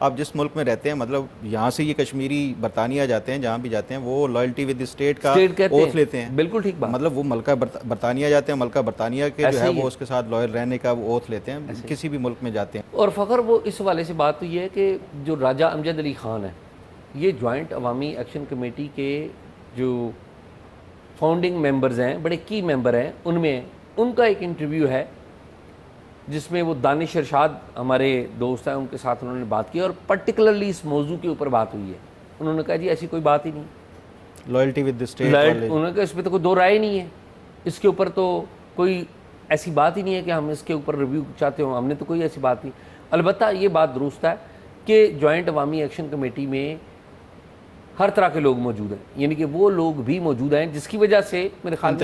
آپ جس ملک میں رہتے ہیں مطلب یہاں سے یہ کشمیری برطانیہ جاتے ہیں جہاں بھی جاتے ہیں وہ لائلٹی ود اسٹیٹ کا اوتھ لیتے ہیں. بالکل ٹھیک بات. مطلب وہ ملکہ برطانیہ جاتے ہیں, ملکہ برطانیہ کے جو ہے وہ اس کے ساتھ لائل رہنے کا وہ اوتھ لیتے ہیں کسی بھی ملک میں جاتے ہیں. اور فخر وہ اس حوالے سے بات تو یہ ہے کہ جو راجہ امجد علی خان ہے یہ جوائنٹ عوامی ایکشن کمیٹی کے جو فاؤنڈنگ ممبرز ہیں, بڑے کی ممبر ہیں, ان میں ان کا ایک انٹرویو ہے جس میں وہ دانش ارشاد ہمارے دوست ہیں ان کے ساتھ انہوں نے بات کی اور پرٹیکولرلی اس موضوع کے اوپر بات ہوئی ہے. انہوں نے کہا جی ایسی کوئی بات ہی نہیں, لائلٹی ود اسٹیٹ انہوں نے کہا اس پہ تو کوئی دو رائے نہیں ہے, اس کے اوپر تو کوئی ایسی بات ہی نہیں ہے کہ ہم اس کے اوپر ریویو چاہتے ہوں, ہم نے تو کوئی ایسی بات نہیں. البتہ یہ بات درست ہے کہ جوائنٹ عوامی ایکشن کمیٹی میں ہر طرح کے لوگ موجود ہیں, یعنی کہ وہ لوگ بھی موجود ہیں جس کی وجہ سے میرے خیال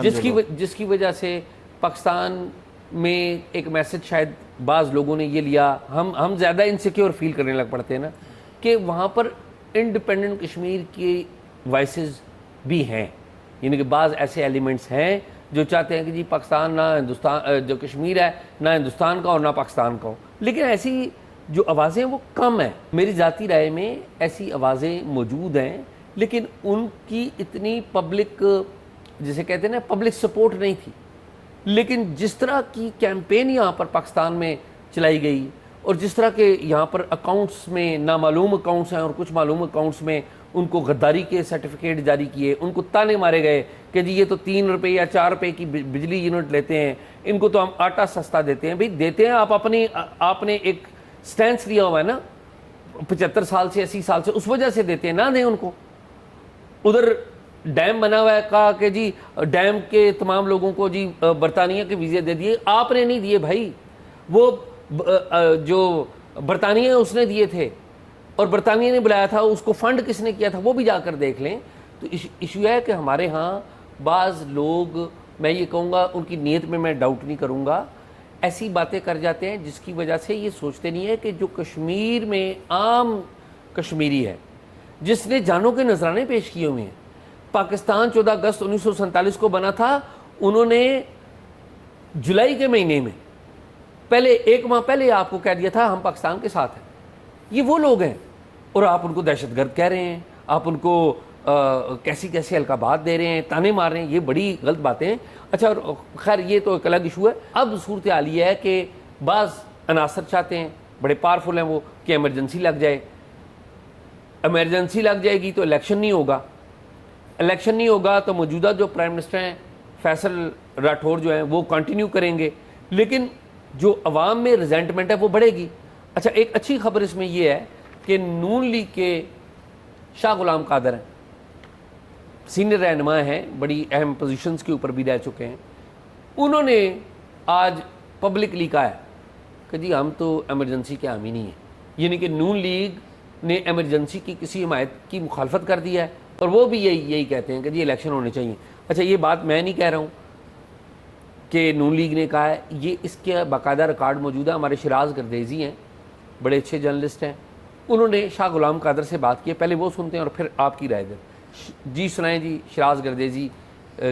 میں جس کی وجہ سے پاکستان میں ایک میسج شاید بعض لوگوں نے یہ لیا, ہم زیادہ انسیکیور فیل کرنے لگ پڑتے ہیں نا کہ وہاں پر انڈیپینڈنٹ کشمیر کی وائسز بھی ہیں, یعنی کہ بعض ایسے ایلیمنٹس ہیں جو چاہتے ہیں کہ جی پاکستان نہ ہندوستان, جو کشمیر ہے نہ ہندوستان کا اور نہ پاکستان کا ہو, لیکن ایسی جو آوازیں وہ کم ہیں. میری ذاتی رائے میں ایسی آوازیں موجود ہیں لیکن ان کی اتنی پبلک جسے کہتے ہیں نا پبلک سپورٹ نہیں تھی. لیکن جس طرح کی کیمپین یہاں پر پاکستان میں چلائی گئی اور جس طرح کے یہاں پر اکاؤنٹس میں نامعلوم اکاؤنٹس ہیں اور کچھ معلوم اکاؤنٹس میں ان کو غداری کے سرٹیفکیٹ جاری کیے, ان کو تانے مارے گئے کہ جی یہ تو 3 روپے یا 4 روپے کی بجلی یونٹ لیتے ہیں, ان کو تو ہم آٹا سستا دیتے ہیں. بھئی دیتے ہیں آپ نے ایک سٹینس لیا ہوا ہے نا 75 سال سے 80 سال سے, اس وجہ سے دیتے ہیں, نہ دیں ان کو. ادھر ڈیم بنا ہوا ہے, کہا کہ جی ڈیم کے تمام لوگوں کو جی برطانیہ کے ویزے دے دیے, آپ نے نہیں دیے بھائی, وہ جو برطانیہ ہے اس نے دیے تھے اور برطانیہ نے بلایا تھا, اس کو فنڈ کس نے کیا تھا وہ بھی جا کر دیکھ لیں. تو ایشو ہے کہ ہمارے ہاں بعض لوگ, میں یہ کہوں گا ان کی نیت میں ڈاؤٹ نہیں کروں گا, ایسی باتیں کر جاتے ہیں جس کی وجہ سے یہ سوچتے نہیں ہے کہ جو کشمیر میں عام کشمیری ہے جس نے جانوں کے نذرانے پیش کیے ہوئے ہیں. پاکستان 14 اگست 1947 کو بنا تھا, انہوں نے جولائی کے مہینے میں پہلے 1 ماہ پہلے آپ کو کہہ دیا تھا ہم پاکستان کے ساتھ ہیں. یہ وہ لوگ ہیں اور آپ ان کو دہشت گرد کہہ رہے ہیں, آپ ان کو کیسی القابات دے رہے ہیں, تانے مار رہے ہیں, یہ بڑی غلط باتیں ہیں. اچھا خیر یہ تو ایک الگ ایشو ہے. اب صورتحال یہ ہے کہ بعض عناصر چاہتے ہیں, بڑے پاورفل ہیں وہ, کہ ایمرجنسی لگ جائے. ایمرجنسی لگ جائے گی تو الیکشن نہیں ہوگا, الیکشن نہیں ہوگا تو موجودہ جو پرائم منسٹر ہیں فیصل راٹھور جو ہیں وہ کنٹینیو کریں گے, لیکن جو عوام میں ریزنٹمنٹ ہے وہ بڑھے گی. اچھا ایک اچھی خبر اس میں یہ ہے کہ نون لیگ کے شاہ غلام قادر ہیں, سینئر رہنما ہیں, بڑی اہم پوزیشنز کے اوپر بھی رہ چکے ہیں. انہوں نے آج پبلکلی کہا ہے کہ جی ہم تو ایمرجنسی کے حامی نہیں ہیں, یعنی کہ نون لیگ نے ایمرجنسی کی کسی حمایت کی مخالفت کر دی ہے اور وہ بھی یہی کہتے ہیں کہ جی الیکشن ہونے چاہیے. اچھا یہ بات میں نہیں کہہ رہا ہوں کہ نون لیگ نے کہا ہے, یہ اس کے باقاعدہ ریکارڈ موجود ہے. ہمارے شراز گردیزی ہیں, بڑے اچھے جرنلسٹ ہیں, انہوں نے شاہ غلام قادر سے بات کی ہے, پہلے وہ سنتے ہیں اور پھر آپ کی رائے دیں. جی سنائیں جی, شراز گردیزی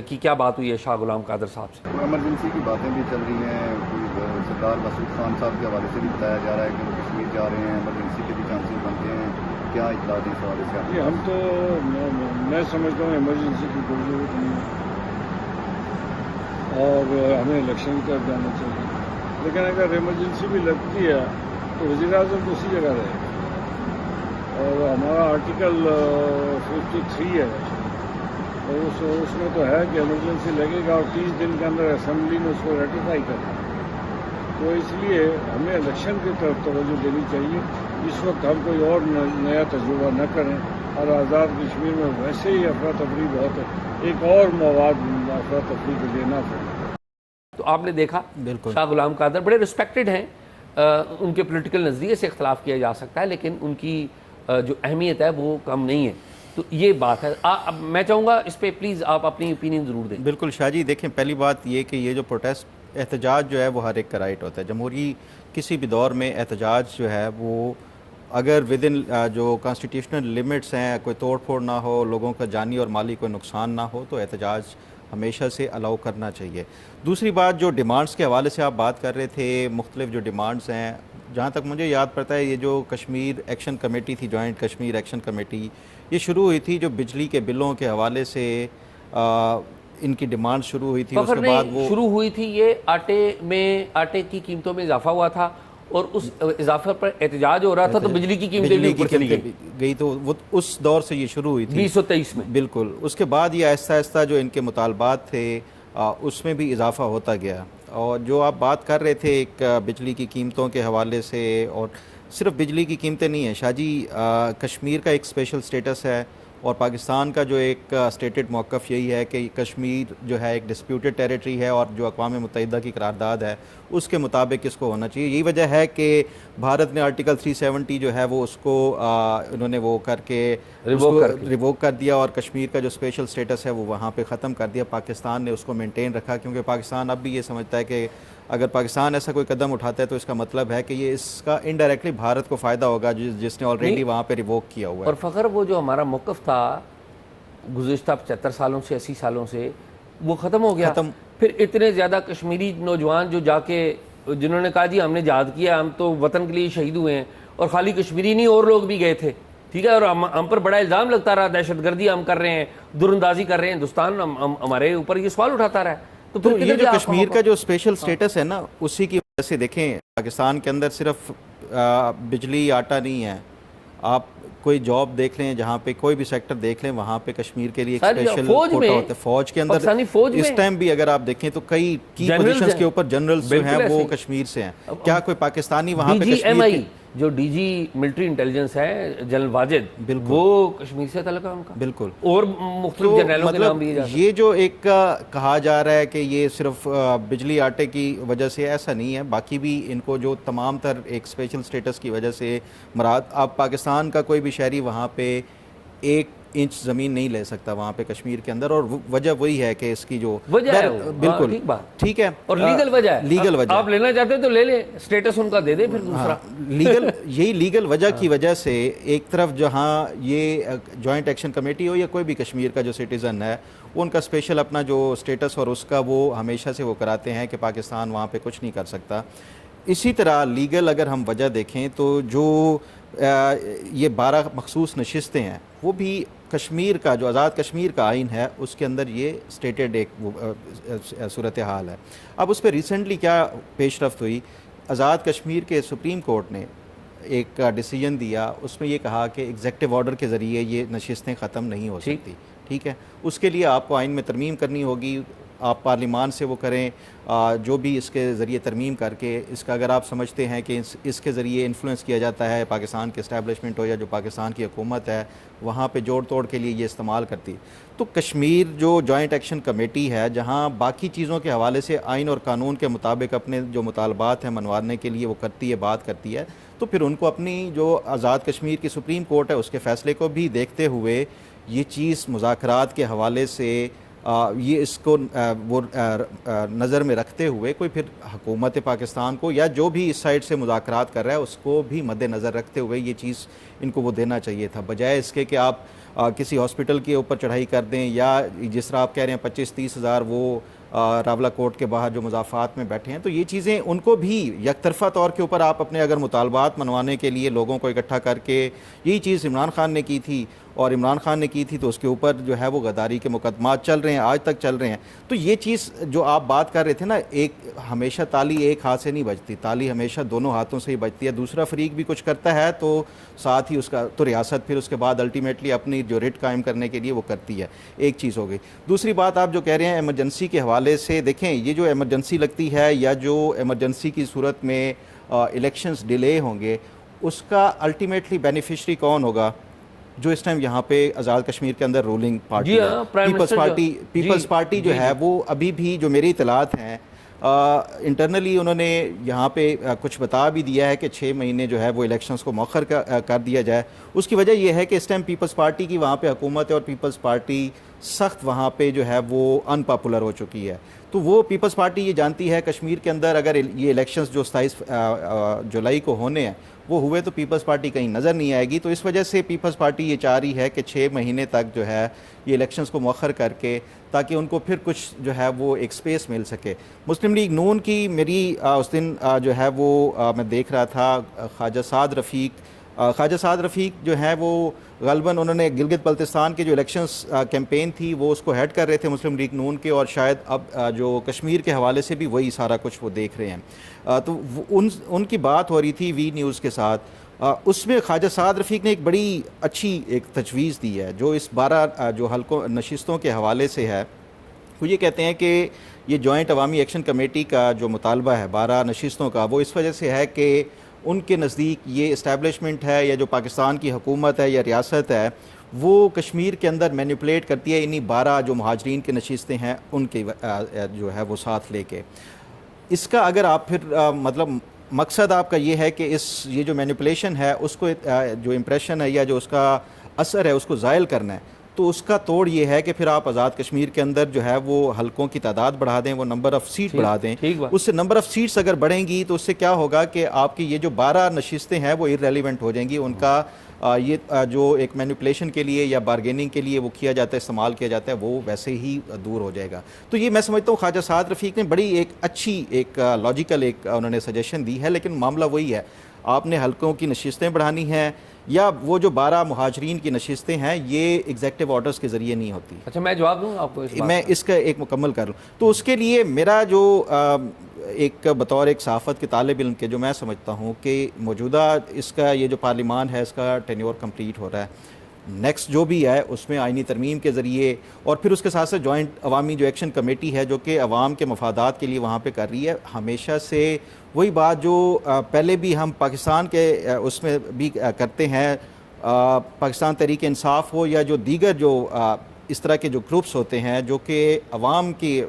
کی کیا بات ہوئی ہے شاہ غلام قادر صاحب سے؟ ایمرجنسی کی باتیں بھی چل رہی ہیں, سردار مسعود خان صاحب کے حوالے سے بھی بتایا جا رہا ہے کہ وہ کشمیر جا رہے ہیں, ایمرجنسی کے بھی چانسز بنتے ہیں, کیا اطلاع دی اس حوالے سے؟ یہ ہم تو میں سمجھتا ہوں ایمرجنسی کی کوئی ضرورت نہیں ہے اور ہمیں الیکشن کی طرف جانا چاہیے. لیکن اگر ایمرجنسی بھی لگتی ہے تو وزیر اعظم تو اسی جگہ رہے گا, اور ہمارا آرٹیکل 53 ہے اور اس میں تو ہے کہ ایمرجنسی لگے گا اور 30 دن کے اندر اسمبلی نے اس کو ریٹیفائی کرنا. تو اس لیے ہمیں الیکشن کی طرف توجہ دینی چاہیے. اس وقت ہم کوئی اور نیا تجربہ نہ کریں, اور آزاد کشمیر میں ویسے ہی افراتفری بہت ہے, ایک اور مواد افراتفری کو دینا پڑے. تو آپ نے دیکھا شاہ غلام قادر بڑے ریسپیکٹڈ ہیں, ان کے پولیٹیکل نظریے سے اختلاف کیا جا سکتا ہے لیکن ان کی جو اہمیت ہے وہ کم نہیں ہے. تو یہ بات ہے. میں چاہوں گا اس پہ پلیز آپ اپنی اوپینین ضرور دیں. بالکل شاہ جی, دیکھیں پہلی بات یہ کہ یہ جو پروٹیسٹ احتجاج جو ہے وہ ہر ایک کا رائٹ ہوتا ہے. جمہوری کسی بھی دور میں احتجاج جو ہے وہ اگر ود ان جو کانسٹیٹیوشنل لمٹس ہیں, کوئی توڑ پھوڑ نہ ہو, لوگوں کا جانی اور مالی کوئی نقصان نہ ہو, تو احتجاج ہمیشہ سے الاؤ کرنا چاہیے. دوسری بات جو ڈیمانڈز کے حوالے سے آپ بات کر رہے تھے, مختلف جو ڈیمانڈز ہیں, جہاں تک مجھے یاد پڑتا ہے یہ جو کشمیر ایکشن کمیٹی تھی, جوائنٹ کشمیر ایکشن کمیٹی, یہ شروع ہوئی تھی جو بجلی کے بلوں کے حوالے سے ان کی ڈیمانڈ شروع ہوئی تھی. اس کے بعد وہ شروع ہوئی تھی یہ آٹے کی قیمتوں میں اضافہ ہوا تھا اور اس اضافے پر احتجاج ہو رہا تھا, تو بجلی کی قیمتیں بھی اوپر چلی گئی, تو وہ اس دور سے یہ شروع ہوئی تھی 2023 میں. بالکل. اس کے بعد یہ آہستہ آہستہ جو ان کے مطالبات تھے اس میں بھی اضافہ ہوتا گیا. اور جو آپ بات کر رہے تھے ایک بجلی کی قیمتوں کے حوالے سے, اور صرف بجلی کی قیمتیں نہیں ہیں شاہ جی, کشمیر کا ایک اسپیشل سٹیٹس ہے, اور پاکستان کا جو ایک اسٹیٹڈ موقف یہی ہے کہ کشمیر جو ہے ایک ڈسپیوٹڈ ٹیریٹری ہے, اور جو اقوام متحدہ کی قرارداد ہے اس کے مطابق اس کو ہونا چاہیے. یہی وجہ ہے کہ بھارت نے آرٹیکل 370 جو ہے وہ اس کو انہوں نے وہ کر کے ریووک کر دیا, اور کشمیر کا جو اسپیشل سٹیٹس ہے وہ وہاں پہ ختم کر دیا. پاکستان نے اس کو مینٹین رکھا, کیونکہ پاکستان اب بھی یہ سمجھتا ہے کہ اگر پاکستان ایسا کوئی قدم اٹھاتا ہے تو اس کا مطلب ہے کہ یہ اس کا انڈائریکٹلی بھارت کو فائدہ ہوگا جس نے آلریڈی وہاں پہ ریووک کیا ہوا ہے. اور فخر وہ جو ہمارا موقف تھا گزشتہ 75 سالوں سے 80 سالوں سے وہ ختم ہو گیا. پھر اتنے زیادہ کشمیری نوجوان جو جا کے جنہوں نے کہا جی ہم نے جہاد کیا, ہم تو وطن کے لیے شہید ہوئے ہیں, اور خالی کشمیری نہیں اور لوگ بھی گئے تھے, ٹھیک ہے, اور ہم پر بڑا الزام لگتا رہا, دہشت گردی ہم کر رہے ہیں, دراندازی کر رہے ہیں, ہندوستان ہمارے اوپر یہ سوال اٹھاتا رہا ہے. تو یہ جو کشمیر کا جو اسپیشل سٹیٹس ہے نا, اسی کی وجہ سے دیکھیں پاکستان کے اندر صرف بجلی آٹا نہیں ہے, آپ کوئی جاب دیکھ لیں, جہاں پہ کوئی بھی سیکٹر دیکھ لیں, وہاں پہ کشمیر کے لیے ایک اسپیشل کوٹا ہوتا ہے. فوج کے اندر اس ٹائم بھی اگر آپ دیکھیں تو کئی کی پوزیشنز کے اوپر جنرلز جو ہیں وہ کشمیر سے ہیں. کیا کوئی پاکستانی وہاں پہ کشمیر جو ڈی جی ملٹری انٹیلیجنس ہے جنرل واجد, وہ کشمیر سے تعلق ہے ان کا, بالکل, اور مختلف جنرلوں کے نام بھی یہ جو ایک کہا جا رہا ہے کہ یہ صرف بجلی آٹے کی وجہ سے, ایسا نہیں ہے. باقی بھی ان کو جو تمام تر ایک اسپیشل سٹیٹس کی وجہ سے مراد, اب پاکستان کا کوئی بھی شہری وہاں پہ 1 انچ زمین نہیں لے سکتا وہاں پہ کشمیر کے اندر, اور وجہ وہی ہے کہ اس کی جو وجہ ہے, بالکل ٹھیک ہے, اور لیگل وجہ ہے, لیگل وجہ آپ لینا چاہتے ہیں تو لے لیں, سٹیٹس ان کا دے دیں پھر دوسرا. یہی لیگل وجہ کی وجہ سے ایک طرف جہاں یہ جوائنٹ ایکشن کمیٹی ہو یا کوئی بھی کشمیر کا جو سٹیزن ہے, وہ ان کا اسپیشل اپنا جو سٹیٹس اور اس کا وہ ہمیشہ سے وہ کراتے ہیں کہ پاکستان وہاں پہ کچھ نہیں کر سکتا. اسی طرح لیگل اگر ہم وجہ دیکھیں تو جو یہ 12 مخصوص نشستیں ہیں, وہ بھی کشمیر کا جو آزاد کشمیر کا آئین ہے اس کے اندر یہ سٹیٹڈ ایک صورتحال ہے. اب اس پہ ریسنٹلی کیا پیش رفت ہوئی, آزاد کشمیر کے سپریم کورٹ نے ایک ڈیسیجن دیا, اس میں یہ کہا کہ ایگزیکٹو آرڈر کے ذریعے یہ نشستیں ختم نہیں ہو سکتی. ٹھیک ہے, اس کے لیے آپ کو آئین میں ترمیم کرنی ہوگی, آپ پارلیمان سے وہ کریں, جو بھی اس کے ذریعے ترمیم کر کے اس کا اگر آپ سمجھتے ہیں کہ اس کے ذریعے انفلوئنس کیا جاتا ہے پاکستان کے اسٹیبلشمنٹ ہو یا جو پاکستان کی حکومت ہے وہاں پہ جوڑ توڑ کے لیے یہ استعمال کرتی, تو کشمیر جو جوائنٹ ایکشن کمیٹی ہے جہاں باقی چیزوں کے حوالے سے آئین اور قانون کے مطابق اپنے جو مطالبات ہیں منوانے کے لیے وہ کرتی ہے, بات کرتی ہے, تو پھر ان کو اپنی جو آزاد کشمیر کی سپریم کورٹ ہے اس کے فیصلے کو بھی دیکھتے ہوئے یہ چیز مذاکرات کے حوالے سے یہ اس کو وہ نظر میں رکھتے ہوئے کوئی پھر حکومت پاکستان کو یا جو بھی اس سائڈ سے مذاکرات کر رہا ہے اس کو بھی مد نظر رکھتے ہوئے یہ چیز ان کو وہ دینا چاہیے تھا, بجائے اس کے کہ آپ کسی ہاسپٹل کے اوپر چڑھائی کر دیں, یا جس طرح آپ کہہ رہے ہیں 25-30 ہزار وہ راولہ کوٹ کے باہر جو مضافات میں بیٹھے ہیں, تو یہ چیزیں ان کو بھی یک طرفہ طور کے اوپر آپ اپنے اگر مطالبات منوانے کے لیے لوگوں کو اکٹھا کر کے, یہی چیز عمران خان نے کی تھی, اور عمران خان نے کی تھی تو اس کے اوپر جو ہے وہ غداری کے مقدمات چل رہے ہیں, آج تک چل رہے ہیں. تو یہ چیز جو آپ بات کر رہے تھے نا, ایک ہمیشہ تالی ایک ہاتھ سے نہیں بجتی, تالی ہمیشہ دونوں ہاتھوں سے ہی بجتی ہے. دوسرا فریق بھی کچھ کرتا ہے تو ساتھ ہی اس کا تو ریاست پھر اس کے بعد الٹیمیٹلی اپنی جو ریٹ قائم کرنے کے لیے وہ کرتی ہے. ایک چیز ہو گئی. دوسری بات آپ جو کہہ رہے ہیں ایمرجنسی کے حوالے سے, دیکھیں یہ جو ایمرجنسی لگتی ہے یا جو ایمرجنسی کی صورت میں الیکشنز ڈیلے ہوں گے, اس کا الٹیمیٹلی بینیفیشری کون ہوگا؟ جو اس ٹائم یہاں پہ آزاد کشمیر کے اندر رولنگ پارٹی ہے, پیپلز پارٹی جو ہے وہ ابھی بھی جو میری اطلاعات ہیں انٹرنلی انہوں نے یہاں پہ کچھ بتا بھی دیا ہے کہ 6 مہینے جو ہے وہ الیکشنز کو مؤخر کر دیا جائے. اس کی وجہ یہ ہے کہ اس ٹائم پیپلز پارٹی کی وہاں پہ حکومت ہے, اور پیپلز پارٹی سخت وہاں پہ جو ہے وہ ان پاپولر ہو چکی ہے. تو وہ پیپلز پارٹی یہ جانتی ہے کشمیر کے اندر اگر یہ الیکشنز جو 27 جولائی کو ہونے ہیں وہ ہوئے تو پیپلز پارٹی کہیں نظر نہیں آئے گی. تو اس وجہ سے پیپلز پارٹی یہ چاہ رہی ہے کہ 6 مہینے تک جو ہے یہ الیکشنز کو مؤخر کر کے تاکہ ان کو پھر کچھ جو ہے وہ ایک سپیس مل سکے. مسلم لیگ نون کی میری اس دن جو ہے وہ میں دیکھ رہا تھا خواجہ سعد رفیق جو ہے وہ غالباً انہوں نے گلگت بلتستان کے جو الیکشنز کیمپین تھی وہ اس کو ہیڈ کر رہے تھے مسلم لیگ نون کے, اور شاید اب جو کشمیر کے حوالے سے بھی وہی سارا کچھ وہ دیکھ رہے ہیں. تو ان کی بات ہو رہی تھی وی نیوز کے ساتھ, اس میں خواجہ سعد رفیق نے ایک بڑی اچھی ایک تجویز دی ہے جو اس 12 جو حلقوں نشستوں کے حوالے سے ہے. وہ یہ کہتے ہیں کہ یہ جوائنٹ عوامی ایکشن کمیٹی کا جو مطالبہ ہے 12 نشستوں کا وہ اس وجہ سے ہے کہ ان کے نزدیک یہ اسٹیبلشمنٹ ہے یا جو پاکستان کی حکومت ہے یا ریاست ہے وہ کشمیر کے اندر مینیپولیٹ کرتی ہے انہی 12 جو مہاجرین کے نشستیں ہیں ان کے جو ہے وہ ساتھ لے کے. اس کا اگر آپ پھر مطلب مقصد آپ کا یہ ہے کہ یہ جو مینیپولیشن ہے اس کو جو امپریشن ہے یا جو اس کا اثر ہے اس کو زائل کرنا ہے, تو اس کا توڑ یہ ہے کہ پھر آپ آزاد کشمیر کے اندر جو ہے وہ حلقوں کی تعداد بڑھا دیں, وہ نمبر آف سیٹ بڑھا دیں. اس سے نمبر آف سیٹس اگر بڑھیں گی تو اس سے کیا ہوگا کہ آپ کی یہ جو 12 نشستیں ہیں وہ ارریلیونٹ ہو جائیں گی. ان کا یہ جو ایک مینیپولیشن کے لیے یا بارگیننگ کے لیے وہ کیا جاتا ہے, استعمال کیا جاتا ہے, وہ ویسے ہی دور ہو جائے گا. تو یہ میں سمجھتا ہوں خواجہ سعد رفیق نے بڑی ایک اچھی ایک لاجیکل ایک انہوں نے سجیشن دی ہے, لیکن معاملہ وہی ہے آپ نے حلقوں کی نشستیں بڑھانی ہیں یا وہ جو 12 مہاجرین کی نشستیں ہیں یہ ایگزیکٹو آرڈرز کے ذریعے نہیں ہوتی. اچھا میں جواب دوں آپ کو میں اس کا ایک مکمل کر لوں. تو اس کے لیے میرا جو ایک بطور ایک صحافت کے طالب علم کے جو میں سمجھتا ہوں کہ موجودہ اس کا یہ جو پارلیمان ہے اس کا ٹینیور کمپلیٹ ہو رہا ہے, نیکسٹ جو بھی ہے اس میں آئینی ترمیم کے ذریعے اور پھر اس کے ساتھ ساتھ جوائنٹ عوامی جو ایکشن کمیٹی ہے جو کہ عوام کے مفادات کے لیے وہاں پہ کر رہی ہے. ہمیشہ سے وہی بات جو پہلے بھی ہم پاکستان کے اس میں بھی کرتے ہیں, پاکستان تحریک انصاف ہو یا جو دیگر جو اس طرح کے جو گروپس ہوتے ہیں جو کہ عوام کی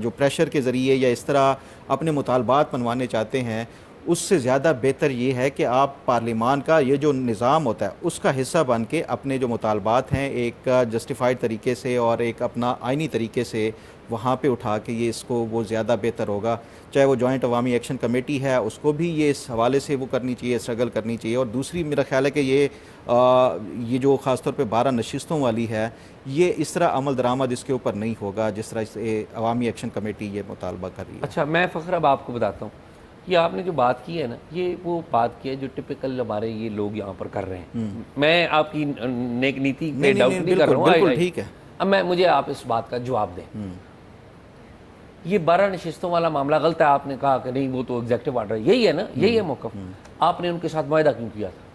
جو پریشر کے ذریعے یا اس طرح اپنے مطالبات منوانے چاہتے ہیں, اس سے زیادہ بہتر یہ ہے کہ آپ پارلیمان کا یہ جو نظام ہوتا ہے اس کا حصہ بن کے اپنے جو مطالبات ہیں ایک جسٹیفائڈ طریقے سے اور ایک اپنا آئینی طریقے سے وہاں پہ اٹھا کے یہ اس کو وہ زیادہ بہتر ہوگا. چاہے وہ جوائنٹ عوامی ایکشن کمیٹی ہے اس کو بھی یہ اس حوالے سے وہ کرنی چاہیے, اسٹرگل کرنی چاہیے. اور دوسری میرا خیال ہے کہ یہ جو خاص طور پہ 12 نشستوں والی ہے یہ اس طرح عمل درآمد اس کے اوپر نہیں ہوگا جس طرح سے عوامی ایکشن کمیٹی یہ مطالبہ کر رہی ہے. اچھا میں فخر اب آپ کو بتاتا ہوں, یہ آپ نے جو بات کی ہے نا یہ وہ بات کی ہے جو ٹپیکل ہمارے یہ لوگ یہاں پر کر رہے ہیں. میں آپ کی نیک نیتی پہ ڈاؤٹ نہیں کر رہا ہوں, بالکل ٹھیک ہے. اب مجھے آپ اس بات کا جواب دیں. یہ 12 نشستوں والا معاملہ غلط ہے, آپ نے کہا کہ نہیں وہ تو ایگزیکٹو آرڈر ہے, یہی ہے نا, یہی ہے موقف. آپ نے ان کے ساتھ معاہدہ کیوں کیا تھا؟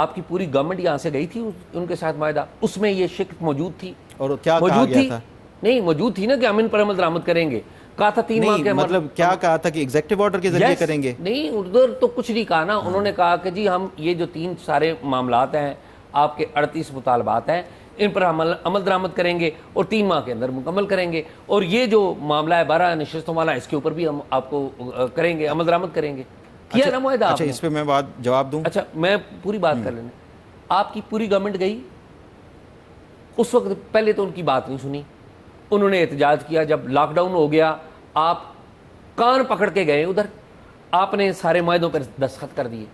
آپ کی پوری گورنمنٹ یہاں سے گئی تھی ان کے ساتھ معاہدہ, اس میں یہ شک موجود تھی اور کیا کہا گیا تھا؟ نہیں موجود تھی نا کہ ہم ان پر عمل درآمد کریں گے. کہا تھا 3 ماہ کے مطلب کیا کہا تھا کہ ایگزیکٹو آرڈر کے ذریعے کریں گے؟ نہیں ادھر تو کچھ نہیں کہا نا. انہوں نے کہا کہ جی ہم یہ جو 3 سارے معاملات ہیں آپ کے 38 مطالبات ہیں ان پر عمل درآمد کریں گے اور 3 ماہ کے اندر مکمل کریں گے, اور یہ جو معاملہ ہے 12 نشستوں والا اس کے اوپر بھی ہم آپ کو کریں گے, عمل درآمد کریں گے. کیا نا معاہدہ. اچھا اس پہ میں بات جواب دوں. اچھا میں پوری بات کر لینا. آپ کی پوری گورنمنٹ گئی اس وقت, پہلے تو ان کی بات نہیں سنی, انہوں نے احتجاج کیا. جب لاک ڈاؤن ہو گیا آپ کان پکڑ کے گئے ادھر, آپ نے سارے معاہدوں پر دستخط کر دیے,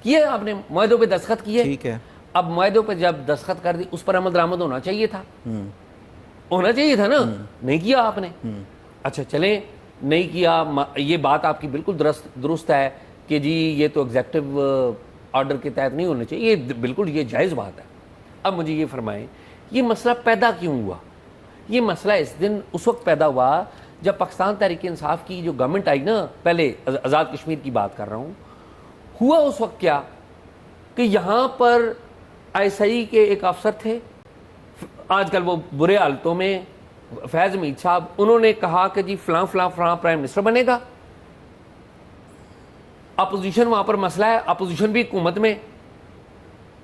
کیے آپ نے معاہدوں پہ دستخط کیے. ٹھیک ہے. اب معاہدوں پہ جب دستخط کر دی اس پر عمل درآمد ہونا چاہیے تھا, ہونا چاہیے تھا نا, نہیں کیا آپ نے. اچھا چلیں نہیں کیا, یہ بات آپ کی بالکل درست ہے کہ جی یہ تو ایگزیکٹو آرڈر کے تحت نہیں ہونا چاہیے, یہ بالکل یہ جائز بات ہے. اب مجھے یہ فرمائیں یہ مسئلہ پیدا کیوں ہوا؟ یہ مسئلہ اس وقت پیدا ہوا جب پاکستان تحریک انصاف کی جو گورنمنٹ آئی نا, پہلے آزاد کشمیر کی بات کر رہا ہوں, ہوا اس وقت کیا کہ یہاں پر ISI کے ایک افسر تھے, آج کل وہ برے حالتوں میں, فیض حمید صاحب, انہوں نے کہا کہ جی فلاں فلاں فلاں پرائم منسٹر بنے گا. اپوزیشن وہاں پر مسئلہ ہے, اپوزیشن بھی حکومت میں,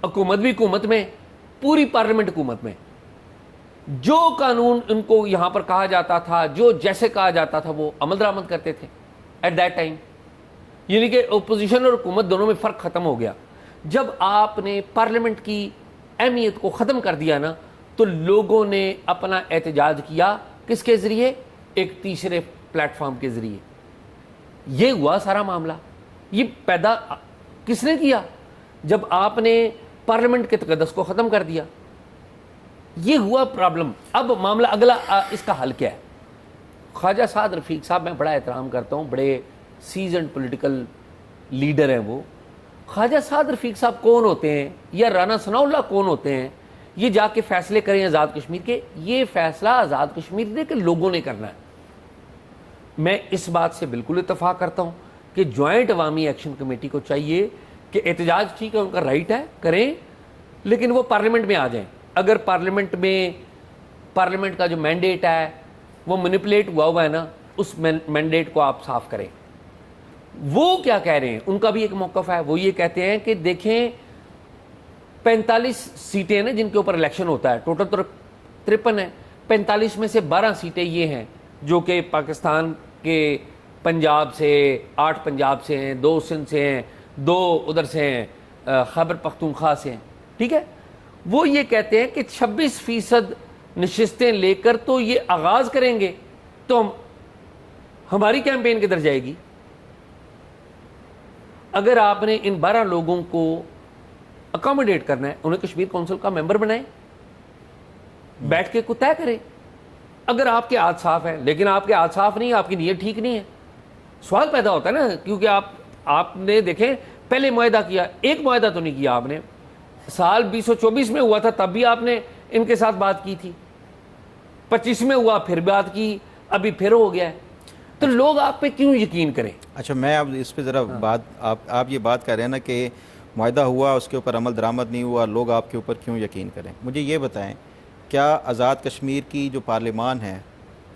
حکومت بھی حکومت میں, پوری پارلیمنٹ حکومت میں. جو قانون ان کو یہاں پر کہا جاتا تھا, جو جیسے کہا جاتا تھا وہ عمل درآمد کرتے تھے ایٹ دیٹ ٹائم. یعنی کہ اپوزیشن اور حکومت دونوں میں فرق ختم ہو گیا. جب آپ نے پارلیمنٹ کی اہمیت کو ختم کر دیا نا, تو لوگوں نے اپنا احتجاج کیا کس کے ذریعے؟ ایک تیسرے پلیٹ فارم کے ذریعے. یہ ہوا سارا معاملہ. یہ پیدا کس نے کیا؟ جب آپ نے پارلیمنٹ کے تقدس کو ختم کر دیا. یہ ہوا پرابلم. اب معاملہ اگلا اس کا حل کیا ہے؟ خواجہ سعد رفیق صاحب میں بڑا احترام کرتا ہوں, بڑے سیزنڈ پولیٹیکل لیڈر ہیں وہ. خواجہ سعد رفیق صاحب کون ہوتے ہیں یا رانا ثناء اللہ کون ہوتے ہیں یہ جا کے فیصلے کریں آزاد کشمیر کے؟ یہ فیصلہ آزاد کشمیر کے لوگوں نے کرنا ہے. میں اس بات سے بالکل اتفاق کرتا ہوں کہ جوائنٹ عوامی ایکشن کمیٹی کو چاہیے کہ احتجاج ٹھیک ہے, ان کا رائٹ ہے, کریں, لیکن وہ پارلیمنٹ میں آ جائیں. اگر پارلیمنٹ کا جو مینڈیٹ ہے وہ مینیپولیٹ ہوا ہے نا, اس مینڈیٹ کو آپ صاف کریں. وہ کیا کہہ رہے ہیں؟ ان کا بھی ایک موقف ہے. وہ یہ کہتے ہیں کہ دیکھیں 45 سیٹیں ہیں جن کے اوپر الیکشن ہوتا ہے, ٹوٹل 53 ہے. 45 میں سے 12 سیٹیں یہ ہیں جو کہ پاکستان کے پنجاب سے 8 پنجاب سے ہیں, 2 سندھ سے ہیں, 2 ادھر سے ہیں خیبر پختونخوا سے ہیں. ٹھیک ہے. وہ یہ کہتے ہیں کہ 26% نشستیں لے کر تو یہ آغاز کریں گے تو ہماری کیمپین کدھر جائے گی؟ اگر آپ نے ان 12 لوگوں کو اکاموڈیٹ کرنا ہے, انہیں کشمیر کونسل کا ممبر بنائیں, بیٹھ کے کو طے کریں. اگر آپ کے ہاتھ صاف ہیں, لیکن آپ کے ہاتھ صاف نہیں, آپ کی نیت ٹھیک نہیں ہے, سوال پیدا ہوتا ہے نا. کیونکہ آپ نے دیکھیں پہلے معاہدہ کیا, ایک معاہدہ تو نہیں کیا آپ نے. سال 2024 میں ہوا تھا تب بھی آپ نے ان کے ساتھ بات کی تھی, 25 میں ہوا پھر بات کی, ابھی پھر ہو گیا ہے. تو لوگ آپ پہ کیوں یقین کریں؟ اچھا, میں اب اس پہ ذرا بات, آپ یہ بات کر رہے ہیں نا کہ معاہدہ ہوا, اس کے اوپر عمل درآمد نہیں ہوا, لوگ آپ کے اوپر کیوں یقین کریں؟ مجھے یہ بتائیں, کیا آزاد کشمیر کی جو پارلیمان ہے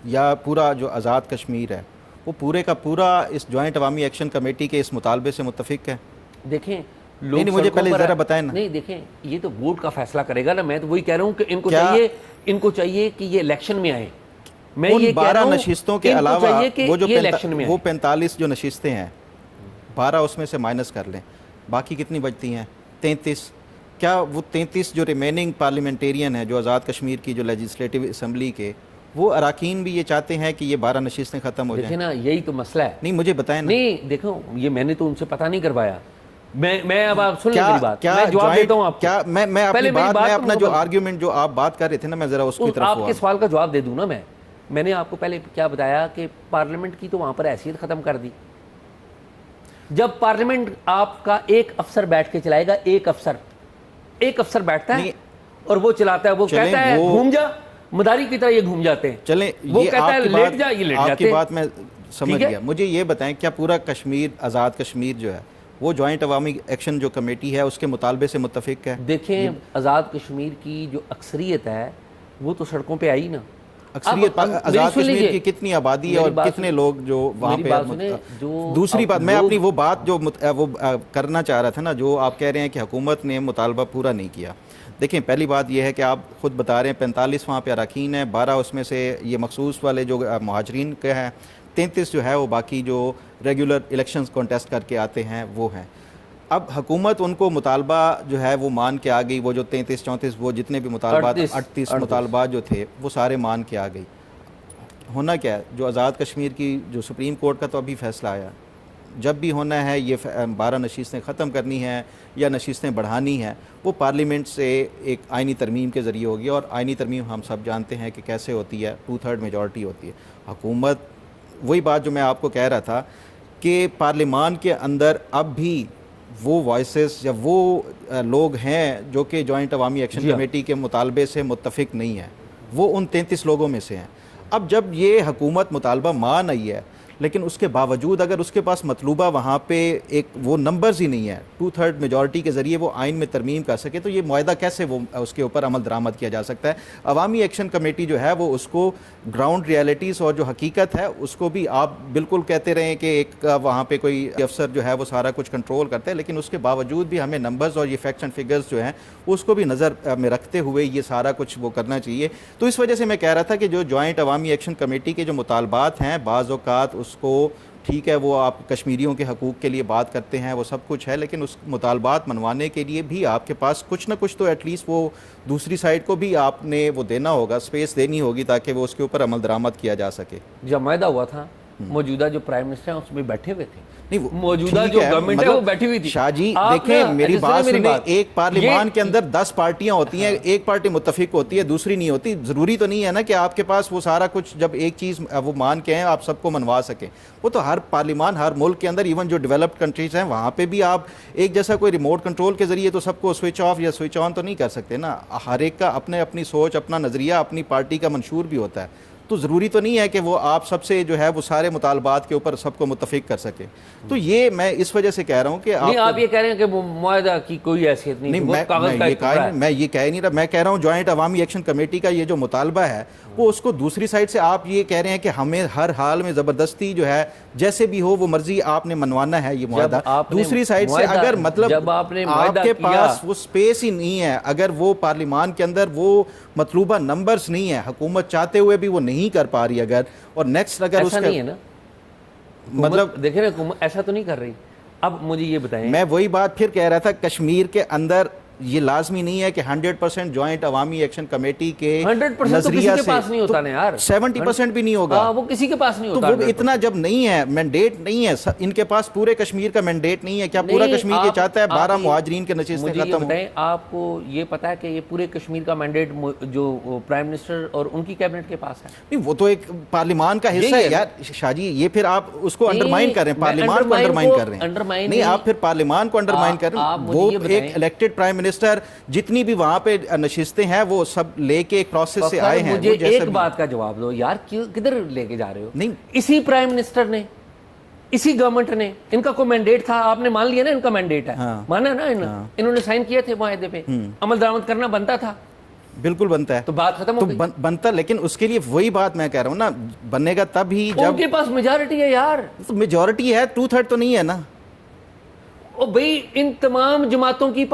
یا پورا جو آزاد کشمیر ہے وہ پورے کا پورا اس جوائنٹ عوامی ایکشن کمیٹی کے اس مطالبے سے متفق ہے؟ دیکھیں نہیں, مجھے پہلے ذرا بتائیں نا. نہیں دیکھیں, یہ تو ووٹ کا فیصلہ کرے گا نا. میں تو وہی کہہ رہا ہوں کہ ان کو چاہیے کہ یہ الیکشن میں آئیں. میں یہ 12 نشستوں کے علاوہ وہ 45 جو نشستیں ہیں, 12 اس میں سے مائنس کر لیں, باقی کتنی بچتی ہیں؟ 33. کیا وہ 33 جو ریمیننگ پارلیمنٹیرین ہیں جو آزاد کشمیر کی جو لیجسلیٹو اسمبلی کے, وہ اراکین بھی یہ چاہتے ہیں کہ یہ 12 نشستیں ختم ہو جائیں؟ دیکھیں نا, یہی تو مسئلہ ہے. نہیں, مجھے بتائیں نا. نہیں دیکھو, یہ میں نے تو ان سے پتہ نہیں کروایا. میں اب آپ سن لیں میری بات, میں جواب دیتا ہوں آپ کو. کیا میں اپنی بات, میں اپنا جو آرگیومنٹ جو آپ بات کر رہے تھے نا, میں ذرا اس کی طرف آپ کے سوال کا جواب دے دوں نا. میں نے آپ کو پہلے کیا بتایا کہ پارلیمنٹ کی تو وہاں پر حیثیت ختم کر دی. جب پارلیمنٹ آپ کا ایک افسر بیٹھ کے چلائے گا, ایک افسر بیٹھتا ہے اور وہ چلاتا ہے, وہ کہتا ہے گھوم جا, مداری کی طرح یہ گھوم جاتے ہیں. چلیں, وہ کہتا ہے لیٹ جا, یہ لیٹ جاتے ہیں. آپ کی بات میں سمجھ گیا. مجھے یہ بتائیں, کیا پورا کشمیر, آزاد کشمیر جو ہے وہ جوائنٹ عوامی ایکشن جو کمیٹی ہے اس کے مطالبے سے متفق ہے؟ دیکھیں, آزاد کشمیر کی جو اکثریت ہے وہ تو سڑکوں پہ آئی نا. اکثریت آزاد کشمیر کی کتنی آبادی ہے اور کتنے لوگ جو وہاں پہ. دوسری بات, میں اپنی وہ بات جو وہ کرنا چاہ رہا تھا نا, جو آپ کہہ رہے ہیں کہ حکومت نے مطالبہ پورا نہیں کیا. دیکھیں, پہلی بات یہ ہے کہ آپ خود بتا رہے ہیں 45 وہاں پہ اراکین ہیں, 12 اس میں سے یہ مخصوص والے جو مہاجرین کے ہیں, 33 جو ہے وہ باقی جو ریگولر الیکشنز کانٹیسٹ کر کے آتے ہیں وہ ہیں. اب حکومت ان کو مطالبہ جو ہے وہ مان کے آ گئی, وہ جو 33 34 وہ جتنے بھی مطالبات 38 مطالبات جو تھے وہ سارے مان کے آ گئی. ہونا کیا ہے, جو آزاد کشمیر کی جو سپریم کورٹ کا تو ابھی فیصلہ آیا, جب بھی ہونا ہے یہ 12 نشستیں ختم کرنی ہیں یا نشستیں بڑھانی ہیں, وہ پارلیمنٹ سے ایک آئینی ترمیم کے ذریعے ہوگی. اور آئینی ترمیم ہم سب جانتے ہیں کہ کیسے ہوتی ہے, 2/3 میجورٹی ہوتی ہے. حکومت, وہی بات جو میں آپ کو کہہ رہا تھا کہ پارلیمان کے اندر اب بھی وہ وائسز یا وہ لوگ ہیں جو کہ جوائنٹ عوامی ایکشن کمیٹی کے مطالبے سے متفق نہیں ہیں, وہ ان 33 لوگوں میں سے ہیں. اب جب یہ حکومت مطالبہ مان آئی ہے, لیکن اس کے باوجود اگر اس کے پاس مطلوبہ وہاں پہ ایک وہ نمبرز ہی نہیں ہے 2/3 میجورٹی کے ذریعے وہ آئین میں ترمیم کر سکے, تو یہ معاہدہ کیسے وہ اس کے اوپر عمل درآمد کیا جا سکتا ہے؟ عوامی ایکشن کمیٹی جو ہے وہ اس کو گراؤنڈ ریالٹیز اور جو حقیقت ہے اس کو بھی, آپ بالکل کہتے رہیں کہ ایک وہاں پہ کوئی افسر جو ہے وہ سارا کچھ کنٹرول کرتا ہے, لیکن اس کے باوجود بھی ہمیں نمبرز اور یہ فیکٹس اینڈ فگرز جو ہیں اس کو بھی نظر میں رکھتے ہوئے یہ سارا کچھ وہ کرنا چاہیے. تو اس وجہ سے میں کہہ رہا تھا کہ جو جوائنٹ عوامی ایکشن کمیٹی کے جو مطالبات ہیں بعض اوقات اس کو ٹھیک ہے وہ آپ کشمیریوں کے حقوق کے لیے بات کرتے ہیں، وہ سب کچھ ہے، لیکن اس مطالبات منوانے کے لیے بھی آپ کے پاس کچھ نہ کچھ تو ایٹ لیسٹ وہ دوسری سائڈ کو بھی آپ نے وہ دینا ہوگا، سپیس دینی ہوگی تاکہ وہ اس کے اوپر عمل درآمد کیا جا سکے۔ جب معاہدہ ہوا تھا موجودہ جو پرائم منسٹر ہیں اس میں بیٹھے ہوئے تھے، نہیں موجودہ ٹھیک جو ہے، گورنمنٹ ہے مطلب وہ بیٹھی ہوئی تھی۔ شاہ جی آپ دیکھیں نا، میری ایسے بات میری سنیں، بات، ایک پارلیمان یہ- کے اندر 10 پارٹیاں ہوتی ہیں، ایک پارٹی متفق ہوتی ہے دوسری نہیں ہوتی، ضروری تو نہیں ہے نا کہ آپ کے پاس وہ سارا کچھ جب ایک چیز وہ مان کے ہیں آپ سب کو منوا سکیں۔ وہ تو ہر پارلیمان ہر ملک کے اندر، ایون جو ڈیولپڈ کنٹریز ہیں وہاں پہ بھی آپ ایک جیسا کوئی ریموٹ کنٹرول کے ذریعے تو سب کو سوئچ آف یا سوئچ آن تو نہیں کر سکتے نا، ہر ایک کا اپنے اپنی سوچ، اپنا نظریہ، اپنی پارٹی کا منشور بھی ہوتا ہے، تو ضروری تو نہیں ہے کہ وہ آپ سب سے جو ہے وہ سارے مطالبات کے اوپر سب کو متفق کر سکے۔ تو یہ میں اس وجہ سے کہہ رہا ہوں کہ نہیں آپ آپ یہ کہہ رہے ہیں کہ معاہدہ کی کوئی حیثیت نہیں، وہ کاغذ کا ایک ٹکڑا ہے۔ میں یہ کہہ نہیں رہا، میں کہہ رہا ہوں جوائنٹ عوامی ایکشن کمیٹی کا یہ جو مطالبہ ہے وہ اس کو دوسری سائڈ سے آپ یہ کہہ رہے ہیں کہ ہمیں ہر حال میں زبردستی جو ہے جیسے بھی ہو وہ مرضی آپ نے منوانا ہے یہ معاہدہ۔ دوسری سائڈ سے اگر مطلب آپ کے پاس وہ سپیس ہی نہیں ہے، اگر وہ پارلیمان کے اندر وہ مطلوبہ نمبرز نہیں ہے، حکومت چاہتے ہوئے بھی وہ نہیں کر پا رہی، اگر اور نیکسٹ اگر اس ایسا کا نہیں ہے نا، مطلب دیکھیں نا حکومت ایسا تو نہیں کر رہی۔ اب مجھے یہ بتائیں، میں وہی بات پھر کہہ رہا تھا، کشمیر کے اندر یہ لازمی نہیں ہے کہ 100% جوائنٹ عوامی ایکشن کمیٹی کے 100% تو کسی کے پاس نہیں ہوتا نا یار، 70% بھی نہیں ہوگا، وہ کسی کے پاس نہیں تو ہوتا۔ وہ اتنا جب نہیں ہے، مینڈیٹ نہیں ہے ان کے پاس، پورے کشمیر کا مینڈیٹ نہیں ہے، کیا پورا کشمیر یہ چاہتا ہے 12 مہاجرین کے نشستیں مجھے یہ ختم ہوں؟ بتائیں، آپ کو یہ پتا ہے کہ یہ پورے کشمیر کا مینڈیٹ جو پرائم منسٹر اور ان کی کیبنٹ کے پاس ہے؟ نہیں وہ تو ایک پارلیمان کا حصہ ہے یار شاہ جی، یہ پھر آپ اس کو انڈرمائن کر رہے ہیں، پارلیمان کو انڈرمائن کر رہے ہیں۔ نہیں آپ پھر پارلیمان کو انڈرمائن کر رہے ہیں، وہ ایک الیکٹڈ پرائم منسٹر جتنی بھی وہاں پہ نشستیں ہیں وہ سب لے کے ایک پروسیس سے آئے ہیں۔ مجھے ایک بات کا جواب دو یار، کدھر لے کے جا رہے ہو؟ نہیں اسی پرائم منسٹر نے، اسی گورنمنٹ نے، ان کا کوئی مینڈیٹ تھا، آپ نے مان لیا نا ان کا مینڈیٹ ہے، مانا نا انہوں نے سائن کیے تھے معاہدے پہ، عمل درآمد کرنا بنتا تھا، بالکل بنتا ہے، تو بات ختم ہو گئی۔ بنتا، لیکن اس کے لیے وہی بات میں کہہ رہا ہوں نا، بننے کا تب ہی ان جب کے پاس میجارٹی ہے یار، میجورٹی ہے، 2/3 تو نہیں ہے نا۔ بھئی ان تمام جماعتوں کی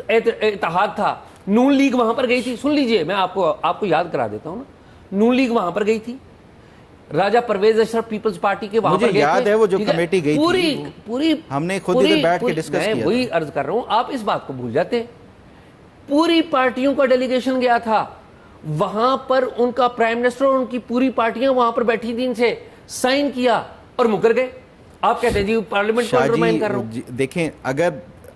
اتحاد تھا، نون لیگ وہاں پر گئی تھی، سن لیجئے میں آپ کو یاد کرا دیتا ہوں نا، نون لیگ وہاں پر گئی تھی، راجہ پرویز اشرف پیپلز پارٹی کے وہاں پر گئے تھے، مجھے یاد ہے وہ جو کمیٹی گئی تھی، پوری ہم نے خود ادھر بیٹھ کے ڈسکس کیا، میں وہی عرض کر رہا ہوں، آپ اس بات کو بھول جاتے ہیں، پوری پارٹیوں کا ڈیلیگیشن گیا تھا وہاں پر، ان کا پرائم منسٹر اور ان کی پوری پارٹیاں وہاں پر بیٹھی تھی، ان سے سائن کیا اور مکر گئے۔ آپ کہتے ہیں جی پارلیمنٹ کو انڈرمائن کر رہا ہوں۔ دیکھیں اگر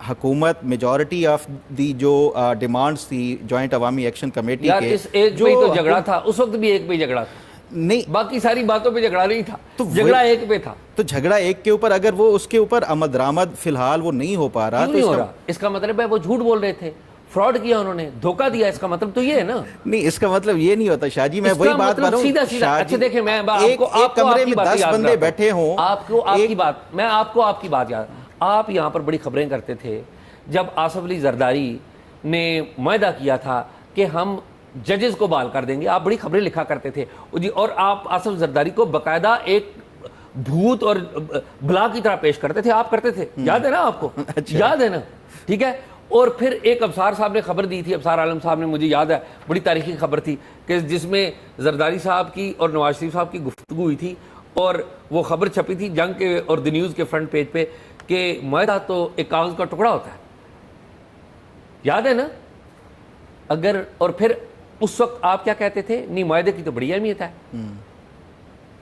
حکومت میجورٹی آف دی جو ڈیمانڈز تھی جوائنٹ عوامی ایکشن کمیٹی یار کے، اس ایک پہ تو جھگڑا تھا، اس وقت بھی ایک پہ جھگڑا تھا، نہیں باقی ساری باتوں پہ جھگڑا نہیں تھا، جھگڑا ایک پہ تھا، تو جھگڑا ایک کے اوپر، اگر وہ اس کے اوپر عمل درآمد فی الحال وہ نہیں ہو پا رہا کیوں نہیں ہو رہا؟ اس کا مطلب ہے وہ جھوٹ بول رہے تھے، فراڈ کیا انہوں نے، دھوکہ دیا، اس کا مطلب تو یہ ہے نا۔ نہیں اس کا مطلب یہ نہیں ہوتا شاہ جی، میں وہی بات کر رہا ہوں، سیدھا سیدھا، اچھا دیکھیں میں ایک کمرے میں 10 بندے بیٹھے ہوں، آپ کو آپ کی بات یاد، آپ یہاں پر بڑی خبریں کرتے تھے جب آصف علی زرداری نے معاہدہ کیا تھا کہ ہم ججز کو بحال کر دیں گے، آپ بڑی خبریں لکھا کرتے تھے جی، اور آپ آصف زرداری کو باقاعدہ ایک بھوت اور بلا کی طرح پیش کرتے تھے، آپ کرتے تھے، یاد ہے نا آپ کو؟ یاد ہے نا؟ ٹھیک ہے۔ اور پھر ایک ابصار صاحب نے خبر دی تھی، ابصار عالم صاحب نے، مجھے یاد ہے بڑی تاریخی خبر تھی کہ جس میں زرداری صاحب کی اور نواز شریف صاحب کی گفتگو ہوئی تھی، اور وہ خبر چھپی تھی جنگ کے اور دی نیوز کے فرنٹ پیج پہ کہ معاہدہ تو ایک کاغذ کا ٹکڑا ہوتا ہے، یاد ہے نا؟ اگر اور پھر اس وقت آپ کیا کہتے تھے؟ نہیں معاہدے کی تو بڑی اہمیت ہے،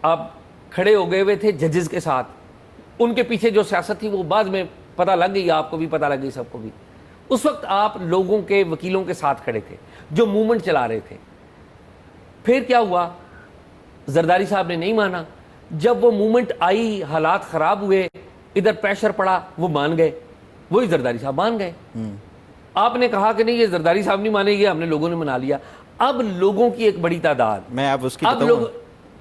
آپ کھڑے ہو گئے ہوئے تھے ججز کے ساتھ، ان کے پیچھے جو سیاست تھی وہ بعد میں پتہ لگ گئی، آپ کو بھی پتہ لگ گئی، سب کو بھی۔ اس وقت آپ لوگوں کے وکیلوں کے ساتھ کھڑے تھے جو موومنٹ چلا رہے تھے۔ پھر کیا ہوا؟ زرداری صاحب نے نہیں مانا، جب وہ موومنٹ آئی، حالات خراب ہوئے، ادھر پریشر پڑا، وہ مان گئے، وہی زرداری صاحب مان گئے۔ آپ نے کہا کہ نہیں یہ زرداری صاحب نہیں مانے گے، ہم نے لوگوں نے منا لیا۔ اب لوگوں کی ایک بڑی تعداد میں آپ اس کی اب لوگ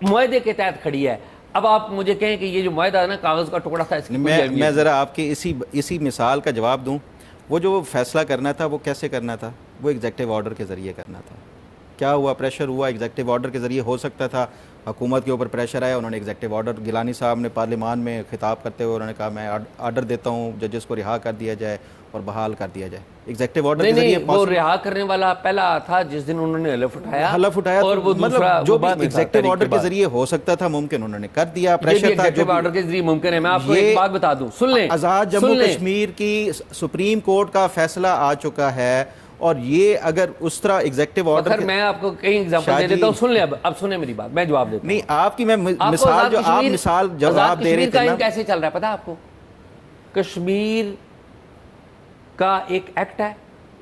معاہدے کے تحت کھڑی ہے۔ اب آپ مجھے کہیں کہ یہ جو معاہدہ ہے نا کاغذ کا ٹکڑا تھا، اس کی میں ذرا آپ کی اسی مثال کا جواب دوں، وہ جو فیصلہ کرنا تھا وہ کیسے کرنا تھا؟ وہ ایگزیکٹو آرڈر کے ذریعے کرنا تھا، کیا ہوا؟ پریشر ہوا ایگزیکٹو آرڈر کے ذریعے ہو سکتا تھا، حکومت کے اوپر پریشر آیا، انہوں نے ایگزیکٹو آرڈر، گیلانی صاحب نے پارلیمان میں خطاب کرتے ہوئے انہوں نے کہا میں آرڈر دیتا ہوں ججز کو رہا کر دیا جائے اور بحال کر دیا جائے ایگزیکٹو آرڈر کے ذریعے۔ وہ رہا کرنے والا پہلا تھا جس دن انہوں نے حلف اٹھایا اور وہ دوسرا جو بھی ایگزیکٹو آرڈر کے ذریعے ہو سکتا تھا ممکن انہوں نے کر دیا، پریشر تھا جو آرڈر کے ذریعے ممکن ہے۔ میں آپ کو ایک بات بتا دوں، سن لیں، آزاد جموں کشمیر کی سپریم کورٹ کا فیصلہ آ چکا ہے، اور یہ اگر اس طرح ایگزیکٹو آرڈر، میں آپ کو کئی ایگزامپل دے دیتا ہوں، سن لیں، اب سنیں میری بات، میں جواب دیتا ہوں۔ نہیں آپ کی میں مثال جو آپ مثال جواب دے رہے تھے نا، کیسے چل رہا ہے پتہ ہے آپ کو؟ کشمیر کا ایک ایکٹ ہے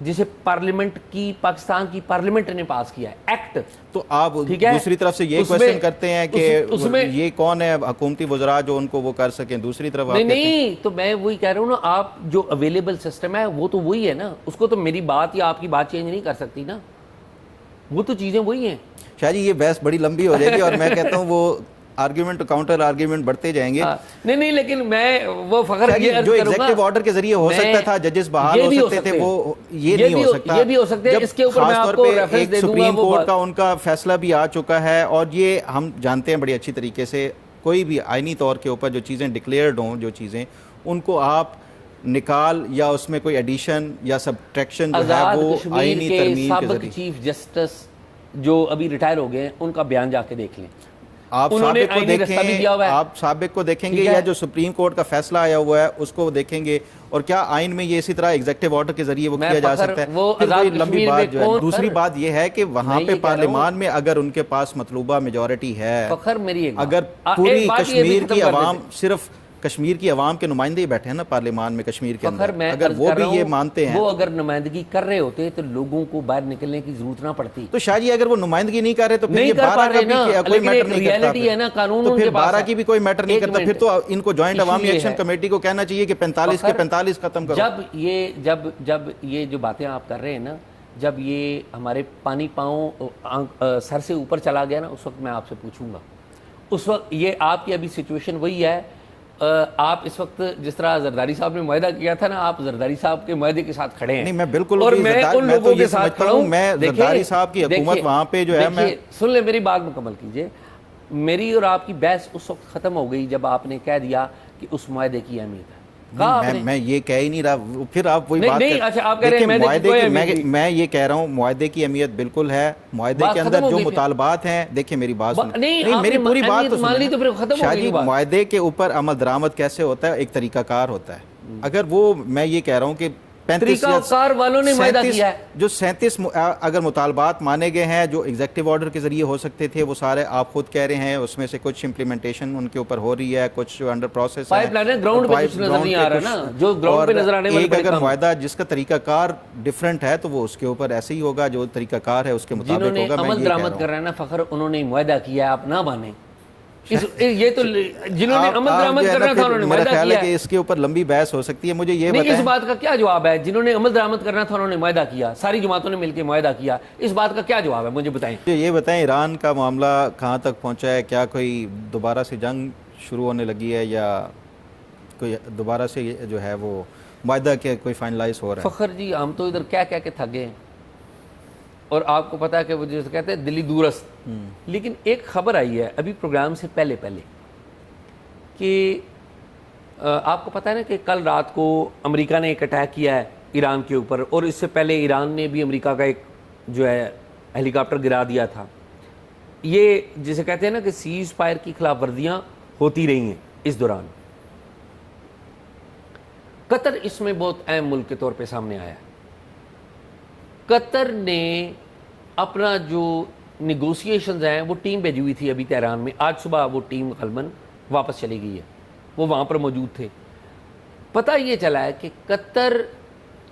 جسے پارلیمنٹ کی، پاکستان کی پارلیمنٹ نے پاس کیا ہے ایکٹ، تو آپ دوسری طرف سے یہ کوشچن کرتے ہیں کہ یہ کون ہے حکومتی وزراء جو ان کو وہ کر سکیں، دوسری طرف نہیں تو میں وہی کہہ رہا ہوں نا، آپ جو اویلیبل سسٹم ہے وہ تو وہی ہے نا، اس کو تو میری بات یا آپ کی بات چینج نہیں کر سکتی نا، وہ تو چیزیں وہی ہیں۔ شاہ جی یہ بحث بڑی لمبی ہو جائے گی اور میں کہتا ہوں وہ آرگیومنٹ کاؤنٹر آرگیومنٹ بڑھتے جائیں گے۔ نہیں لیکن میں وہ فخر یہ جو ایگزیکٹو آرڈر کے ذریعے ہو سکتا تھا، ججز بحال ہو سکتے تھے، وہ یہ نہیں ہو سکتا۔ یہ بھی ہو سکتے ہیں، اس کے اوپر میں آپ کو ریفرنس دے دوں گا۔ سپریم کورٹ کا ان کا فیصلہ بھی آ چکا ہے، اور یہ ہم جانتے ہیں بڑی اچھی طریقے سے، کوئی بھی آئینی طور کے اوپر جو چیزیں ڈکلیئرڈ ہوں، جو چیزیں ان کو آپ نکال یا اس میں کوئی ایڈیشن یا سبٹریکشن جو ہے وہ آئینی ترمیم کے ذریعے۔ چیف جسٹس جو ابھی ریٹائر ہو گئے ہیں ان کا بیان جا کے دیکھ لیں، آپ سابق کو دیکھیں، آپ سابق کو دیکھیں گے یا جو سپریم کورٹ کا فیصلہ آیا ہوا ہے اس کو دیکھیں گے، اور کیا آئین میں یہ اسی طرح ایگزیکٹو آرڈر کے ذریعے وہ کیا جا سکتا ہے؟ پھر کوئی لمبی بات جو ہے۔ دوسری بات یہ ہے کہ وہاں پہ پارلیمان میں اگر ان کے پاس مطلوبہ میجورٹی ہے، اگر پوری کشمیر کی عوام، صرف کشمیر کی عوام کے نمائندے ہی بیٹھے ہیں نا پارلیمان میں کشمیر کے اندر، اگر وہ بھی یہ مانتے ہیں، وہ اگر نمائندگی کر رہے ہوتے تو لوگوں کو باہر نکلنے کی ضرورت نہ پڑتی۔ تو شاہ جی اگر وہ نمائندگی نہیں کر رہے تو پھر یہ 12 کا بھی کوئی میٹر نہیں کرتا، تو پھر 12 کی بھی کوئی میٹر نہیں کرتا، پھر تو ان کو جوائنٹ عوامی ایکشن کمیٹی کو کہنا چاہیے کہ 45 کے 45 ختم کرو۔ جب یہ جو باتیں آپ کر رہے ہیں نا، جب یہ ہمارے پانی پاؤں سر سے اوپر چلا گیا نا، اس وقت میں آپ سے پوچھوں گا، اس وقت یہ آپ کی ابھی سچویشن وہی ہے، آپ اس وقت جس طرح زرداری صاحب نے معاہدہ کیا تھا نا، آپ زرداری صاحب کے معاہدے کے ساتھ کھڑے ہیں۔ نہیں میں بالکل، اور میں ان لوگوں کے ساتھ کھڑا ہوں، میں زرداری صاحب کی حکومت وہاں پہ جو ہے، میں سن لیں میری بات مکمل کیجئے، میری اور آپ کی بحث اس وقت ختم ہو گئی جب آپ نے کہہ دیا کہ اس معاہدے کی اہمیت ہے۔ میں یہ کہہ ہی نہیں رہا، پھر آپ وہی بات میں یہ کہہ رہا ہوں معاہدے کی اہمیت بالکل ہے، معاہدے کے اندر جو مطالبات ہیں، دیکھیں میری بات سنیں، نہیں میری پوری بات تو سنیں شاہ جی، معاہدے کے اوپر عمل درآمد کیسے ہوتا ہے؟ ایک طریقہ کار ہوتا ہے، اگر وہ میں یہ کہہ رہا ہوں کہ 35 جو 37 اگر مطالبات مانے گئے ہیں جو ایگزیکٹو آرڈر کے ذریعے ہو سکتے تھے، وہ سارے آپ خود کہہ رہے ہیں، اس میں سے کچھ امپلیمنٹیشن ان کے اوپر ہو رہی ہے، کچھ جو انڈر پروسیس ہے، گراؤنڈ پہ کچھ نظر نہیں آ رہا نا، جو گراؤنڈ پہ نظر آنے والے ایک اگر معاہدہ جس کا طریقہ کار ڈیفرنٹ ہے تو وہ اس کے اوپر ایسے ہی ہوگا، جو طریقہ کار ہے اس کے مطابق ہوگا۔ جنہوں نے عمل درآمد کر رہا ہے نا فخر، انہوں نے معاہدہ کیا ہے، آپ نہ مانیں، یہ تو جنہوں نے عمل درآمد کرنا تھا انہوں نے معاہدہ کیا ہے۔ کہ اس کے اوپر لمبی بحث ہو سکتی ہے، مجھے یہ بتائیں اس بات کا کیا جواب ہے؟ جنہوں نے عمل درآمد کرنا تھا انہوں نے معاہدہ کیا، ساری جماعتوں نے مل کے معاہدہ کیا، اس بات کا کیا جواب ہے؟ مجھے بتائیں۔ یہ بتائیں ایران کا معاملہ کہاں تک پہنچا ہے؟ کیا کوئی دوبارہ سے جنگ شروع ہونے لگی ہے، یا کوئی دوبارہ سے جو ہے وہ معاہدہ کے کوئی فائنلائز ہو رہا ہے؟ فخر جی ہم تو ادھر کیا کہہ کے تھک گئے ہیں، اور آپ کو پتا ہے کہ وہ جیسے کہتے ہیں دلی دورست، لیکن ایک خبر آئی ہے ابھی پروگرام سے پہلے کہ آپ کو پتا ہے نا کہ کل رات کو امریکہ نے ایک اٹیک کیا ہے ایران کے اوپر، اور اس سے پہلے ایران نے بھی امریکہ کا ایک جو ہے ہیلی کاپٹر گرا دیا تھا۔ یہ جسے کہتے ہیں نا کہ سیز فائر کی خلاف ورزیاں ہوتی رہی ہیں اس دوران۔ قطر اس میں بہت اہم ملک کے طور پہ سامنے آیا ہے۔ قطر نے اپنا جو نیگوسیشنز ہیں وہ ٹیم بھیجی ہوئی تھی ابھی تہران میں، آج صبح وہ ٹیم غالباً واپس چلی گئی ہے، وہ وہاں پر موجود تھے۔ پتہ یہ چلا ہے کہ قطر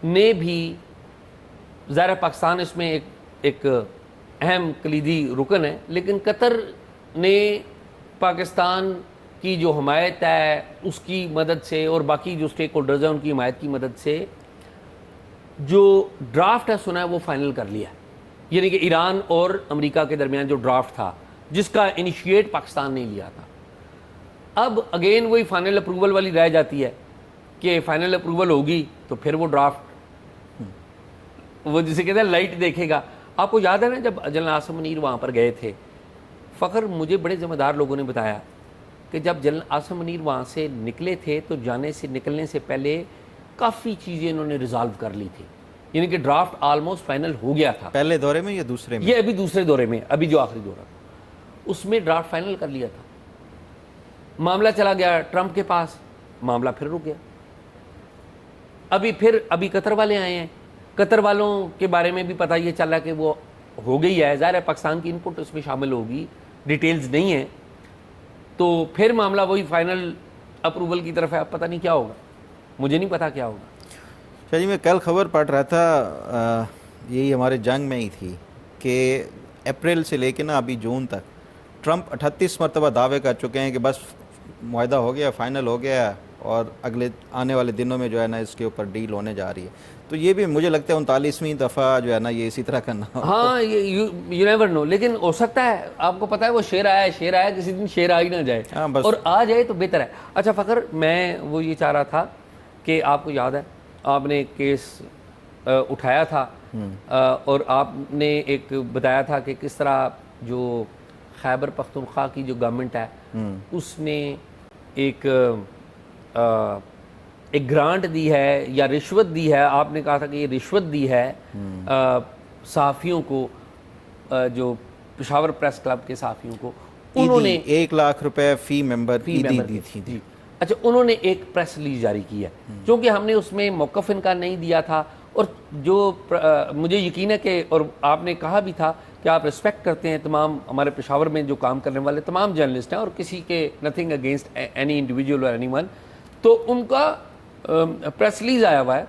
نے بھی، ظاہر پاکستان اس میں ایک اہم کلیدی رکن ہے، لیکن قطر نے پاکستان کی جو حمایت ہے اس کی مدد سے، اور باقی جو سٹیک ہولڈرز ہیں ان کی حمایت کی مدد سے، جو ڈرافٹ ہے سنا ہے وہ فائنل کر لیا ہے، یعنی کہ ایران اور امریکہ کے درمیان جو ڈرافٹ تھا جس کا انیشیٹ پاکستان نے لیا تھا، اب اگین وہی فائنل اپروول والی رہ جاتی ہے کہ فائنل اپروول ہوگی تو پھر وہ ڈرافٹ وہ جسے کہتے ہیں لائٹ دیکھے گا۔ آپ کو یاد ہے نا جب جنرل عاصم منیر وہاں پر گئے تھے، فخر مجھے بڑے ذمہ دار لوگوں نے بتایا کہ جب جنرل عاصم منیر وہاں سے نکلے تھے تو نکلنے سے پہلے کافی چیزیں انہوں نے ریزالو کر لی تھی، یعنی کہ ڈرافٹ آلموسٹ فائنل ہو گیا تھا. پہلے دورے میں یا دوسرے میں؟ یہ ابھی دوسرے دورے میں، ابھی جو آخری دورہ تھا اس میں ڈرافٹ فائنل کر لیا تھا. معاملہ چلا گیا ٹرمپ کے پاس، معاملہ پھر رک گیا. ابھی قطر والے آئے ہیں، قطر والوں کے بارے میں بھی پتہ یہ چلا کہ وہ ہو گئی ہے. ظاہر ہے پاکستان کی انپٹ اس میں شامل ہوگی، ڈیٹیلز نہیں ہیں، تو پھر معاملہ وہی فائنل اپروول کی طرف ہے. اب پتہ نہیں کیا ہوگا، مجھے نہیں پتا کیا ہوگا. شاہ جی میں کل خبر پڑھ رہا تھا، یہی ہمارے جنگ میں ہی تھی کہ اپریل سے لے کے نا ابھی جون تک ٹرمپ 38 مرتبہ دعوے کر چکے ہیں کہ بس معاہدہ ہو گیا، فائنل ہو گیا، اور اگلے آنے والے دنوں میں جو ہے نا اس کے اوپر ڈیل ہونے جا رہی ہے. تو یہ بھی مجھے لگتا ہے 39ویں دفعہ جو ہے نا یہ اسی طرح کرنا ہو. ہاں یو نیور نو، لیکن ہو سکتا ہے. آپ کو پتا ہے وہ شیر آیا کسی دن شیر آ ہی نہ جائے، اور آ جائے تو بہتر ہے. اچھا فخر، میں وہ یہ چاہ رہا تھا کہ آپ کو یاد ہے آپ نے کیس اٹھایا تھا اور آپ نے ایک بتایا تھا کہ کس طرح جو خیبر پختونخوا کی جو گورنمنٹ ہے اس نے ایک گرانٹ دی ہے یا رشوت دی ہے. آپ نے کہا تھا کہ یہ رشوت دی ہے صحافیوں کو، جو پشاور پریس کلب کے صحافیوں کو. انہوں نے 1 لاکھ روپے فی ممبر دی تھی. جی اچھا، انہوں نے ایک پریس ریلیز جاری کی ہے، چونکہ ہم نے اس میں موقف ان کا نہیں دیا تھا، اور جو مجھے یقین ہے کہ، اور آپ نے کہا بھی تھا کہ آپ ریسپیکٹ کرتے ہیں تمام ہمارے پشاور میں جو کام کرنے والے تمام جرنلسٹ ہیں، اور کسی کے نتھنگ اگینسٹ اینی انڈیویجول اور اینی ون. تو ان کا پریس ریلیز آیا ہوا ہے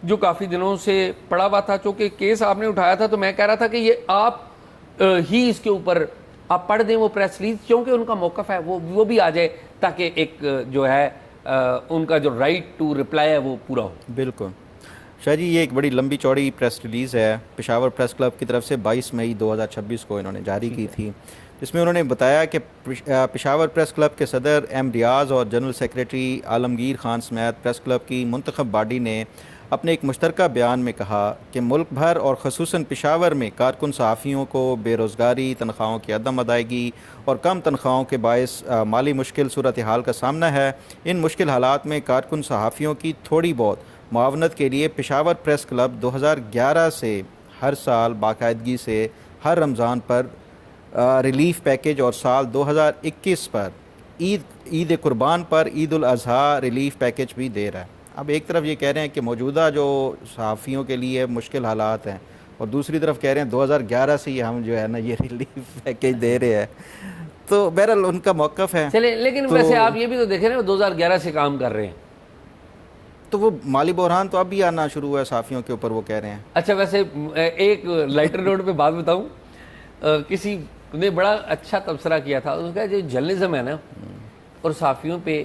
جو کافی دنوں سے پڑا ہوا تھا. چونکہ کیس آپ نے اٹھایا تھا تو میں کہہ رہا تھا کہ یہ آپ ہی اس کے اوپر آپ پڑھ دیں وہ پریس ریلیز، کیونکہ ان کا موقف ہے وہ بھی آ جائے، تاکہ ایک جو ہے ان کا جو رائٹ ٹو رپلائی ہے وہ پورا ہو. بالکل شاہ جی، یہ ایک بڑی لمبی چوڑی پریس ریلیز ہے پشاور پریس کلب کی طرف سے 22 مئی 2026 کو انہوں نے جاری کی تھی، جس میں انہوں نے بتایا کہ پشاور پریس کلب کے صدر ایم ریاض اور جنرل سیکریٹری عالمگیر خان سمیت پریس کلب کی منتخب باڈی نے اپنے ایک مشترکہ بیان میں کہا کہ ملک بھر اور خصوصاً پشاور میں کارکن صحافیوں کو بے روزگاری، تنخواہوں کی عدم ادائیگی اور کم تنخواہوں کے باعث مالی مشکل صورتحال کا سامنا ہے. ان مشکل حالات میں کارکن صحافیوں کی تھوڑی بہت معاونت کے لیے پشاور پریس کلب 2011 سے ہر سال باقاعدگی سے ہر رمضان پر ریلیف پیکج، اور سال 2021 پر عید قربان پر عید الاضحیٰ ریلیف پیکج بھی دے رہا ہے. اب ایک طرف یہ کہہ رہے ہیں کہ موجودہ جو صحافیوں کے لیے مشکل حالات ہیں، اور دوسری طرف کہہ رہے ہیں 2011 سے یہ ہم جو ہے نا یہ ریلیف پیکج دے رہے ہیں. تو بہرحال ان کا موقف ہے. چلیں، لیکن ویسے آپ یہ بھی تو دیکھیں نا، وہ 2011 سے کام کر رہے ہیں، تو وہ مالی بحران تو اب بھی آنا شروع ہوا ہے صحافیوں کے اوپر، وہ کہہ رہے ہیں. اچھا ویسے ایک لائٹر نوٹ پہ بات بتاؤں، کسی نے بڑا اچھا تبصرہ کیا تھا. اس نے کہا جو جرنلزم ہے نا اور صحافیوں پہ،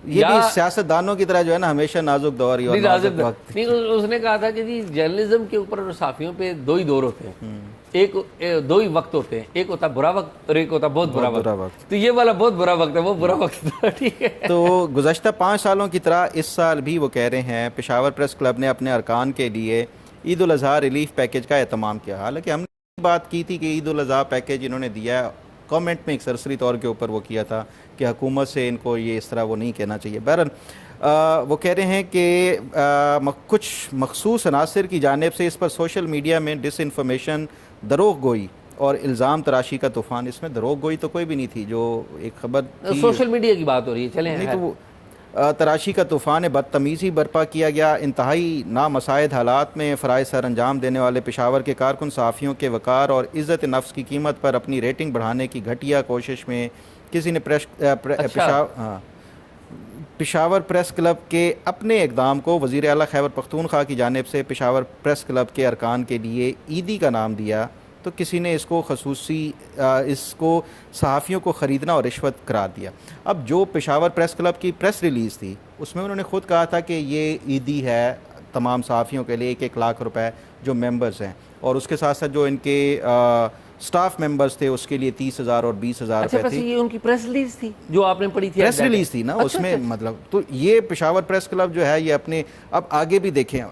یہ بھی سیاستدانوں کی طرح جو ہے نا ہمیشہ نازک دور ہی اور نازک وقت. نہیں، اس نے کہا تھا کہ جی جرنلزم کے اوپر اور صحافیوں پہ دو ہی دور ہوتے ہیں، دو ہی وقت ہوتے ہیں، ایک ہوتا ہے برا وقت اور ایک ہوتا ہے بہت برا وقت. تو یہ والا بہت برا وقت ہے، وہ برا وقت تھا. ٹھیک ہے. تو گزشتہ 5 سالوں کی طرح اس سال بھی وہ کہہ رہے ہیں پشاور پریس کلب نے اپنے ارکان کے لیے عید الاضحیٰ ریلیف پیکج کا اہتمام کیا. حالانکہ ہم نے بات کی تھی کہ عید الاضحیٰ پیکج انہوں نے دیا ہے، کامنٹ میں ایک سرسری طور کے اوپر وہ کیا تھا کہ حکومت سے ان کو یہ اس طرح وہ نہیں کہنا چاہیے. بہرحال وہ کہہ رہے ہیں کہ کچھ مخصوص عناصر کی جانب سے اس پر سوشل میڈیا میں ڈس انفارمیشن، دروغ گوئی اور الزام تراشی کا طوفان. اس میں دروغ گوئی تو کوئی بھی نہیں تھی، جو ایک خبر تھی سوشل میڈیا کی بات ہو رہی ہے. چلیں، نہیں تو تراشی کا طوفان بدتمیزی برپا کیا گیا. انتہائی نامساعد حالات میں فرائض سر انجام دینے والے پشاور کے کارکن صحافیوں کے وقار اور عزت نفس کی قیمت پر اپنی ریٹنگ بڑھانے کی گھٹیا کوشش میں کسی نے پشاور پریس کلب کے اپنے اقدام کو وزیر اعلیٰ خیبر پختونخوا کی جانب سے پشاور پریس کلب کے ارکان کے لیے عیدی کا نام دیا، تو کسی نے اس کو صحافیوں کو خریدنا اور رشوت قرار دیا. اب جو پشاور پریس کلب کی پریس ریلیز تھی اس میں انہوں نے خود کہا تھا کہ یہ عیدی ہے تمام صحافیوں کے لیے 1 لاکھ روپے جو ممبرز ہیں، اور اس کے ساتھ ساتھ جو ان کے سٹاف ممبرز تھے اس کے لیے 30,000 اور 20,000 روپے تھی. یہ ان کی پریس ریلیز تھی جو آپ نے پڑھی تھی، پریس ریلیز تھی نا اس میں. مطلب تو یہ پشاور پریس کلب جو ہے یہ اپنے اب آگے بھی دیکھیں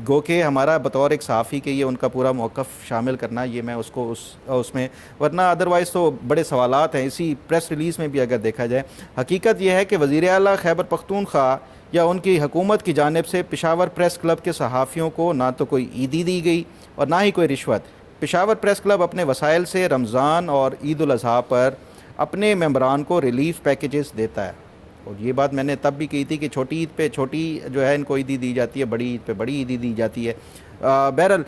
گو کہ ہمارا بطور ایک صحافی کے یہ ان کا پورا موقف شامل کرنا یہ میں اس کو اس میں ورنہ ادروائز تو بڑے سوالات ہیں اسی پریس ریلیز میں بھی اگر دیکھا جائے. حقیقت یہ ہے کہ وزیر اعلیٰ خیبر پختونخوا یا ان کی حکومت کی جانب سے پشاور پریس کلب کے صحافیوں کو نہ تو کوئی عیدی دی گئی اور نہ ہی کوئی رشوت. پشاور پریس کلب اپنے وسائل سے رمضان اور عید الاضحیٰ پر اپنے ممبران کو ریلیف پیکیجز دیتا ہے. اور یہ بات میں نے تب بھی کہی تھی کہ چھوٹی عید پہ چھوٹی جو ہے ان کو عیدی دی جاتی ہے, بڑی عید پہ بڑی عیدی دی جاتی ہے. بہرحال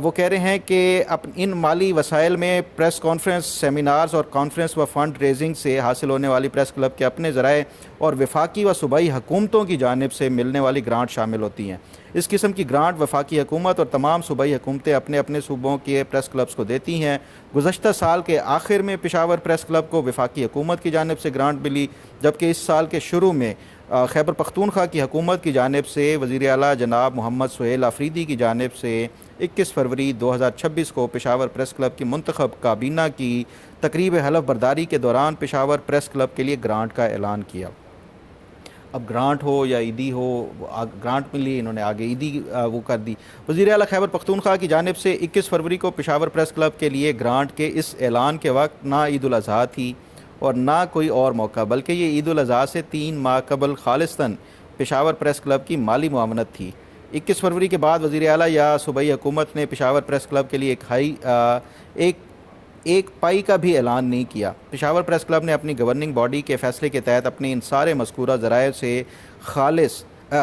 وہ کہہ رہے ہیں کہ ان مالی وسائل میں پریس کانفرنس, سیمینارز اور کانفرنس و فنڈ ریزنگ سے حاصل ہونے والی پریس کلب کے اپنے ذرائع اور وفاقی و صوبائی حکومتوں کی جانب سے ملنے والی گرانٹ شامل ہوتی ہیں. اس قسم کی گرانٹ وفاقی حکومت اور تمام صوبائی حکومتیں اپنے اپنے صوبوں کے پریس کلبز کو دیتی ہیں. گزشتہ سال کے آخر میں پشاور پریس کلب کو وفاقی حکومت کی جانب سے گرانٹ ملی, جبکہ اس سال کے شروع میں خیبر پختونخوا کی حکومت کی جانب سے وزیر اعلیٰ جناب محمد سہیل آفریدی کی جانب سے 21 فروری 2026 کو پشاور پریس کلب کی منتخب کابینہ کی تقریب حلف برداری کے دوران پشاور پریس کلب کے لیے گرانٹ کا اعلان کیا. اب گرانٹ ہو یا عیدی ہو, گرانٹ ملی, انہوں نے آگے عیدی وہ کر دی. وزیر اعلیٰ خیبر پختونخوا کی جانب سے 21 فروری کو پشاور پریس کلب کے لیے گرانٹ کے اس اعلان کے وقت نہ عید الاضحیٰ تھی اور نہ کوئی اور موقع, بلکہ یہ عید الاضحیٰ سے 3 ماہ قبل خالصتاً پشاور پریس کلب کی مالی معاونت تھی. 21 فروری کے بعد وزیر اعلیٰ یا صوبائی حکومت نے پشاور پریس کلب کے لیے ایک پائی کا بھی اعلان نہیں کیا. پشاور پریس کلب نے اپنی گورننگ باڈی کے فیصلے کے تحت اپنے ان سارے مذکورہ ذرائع سے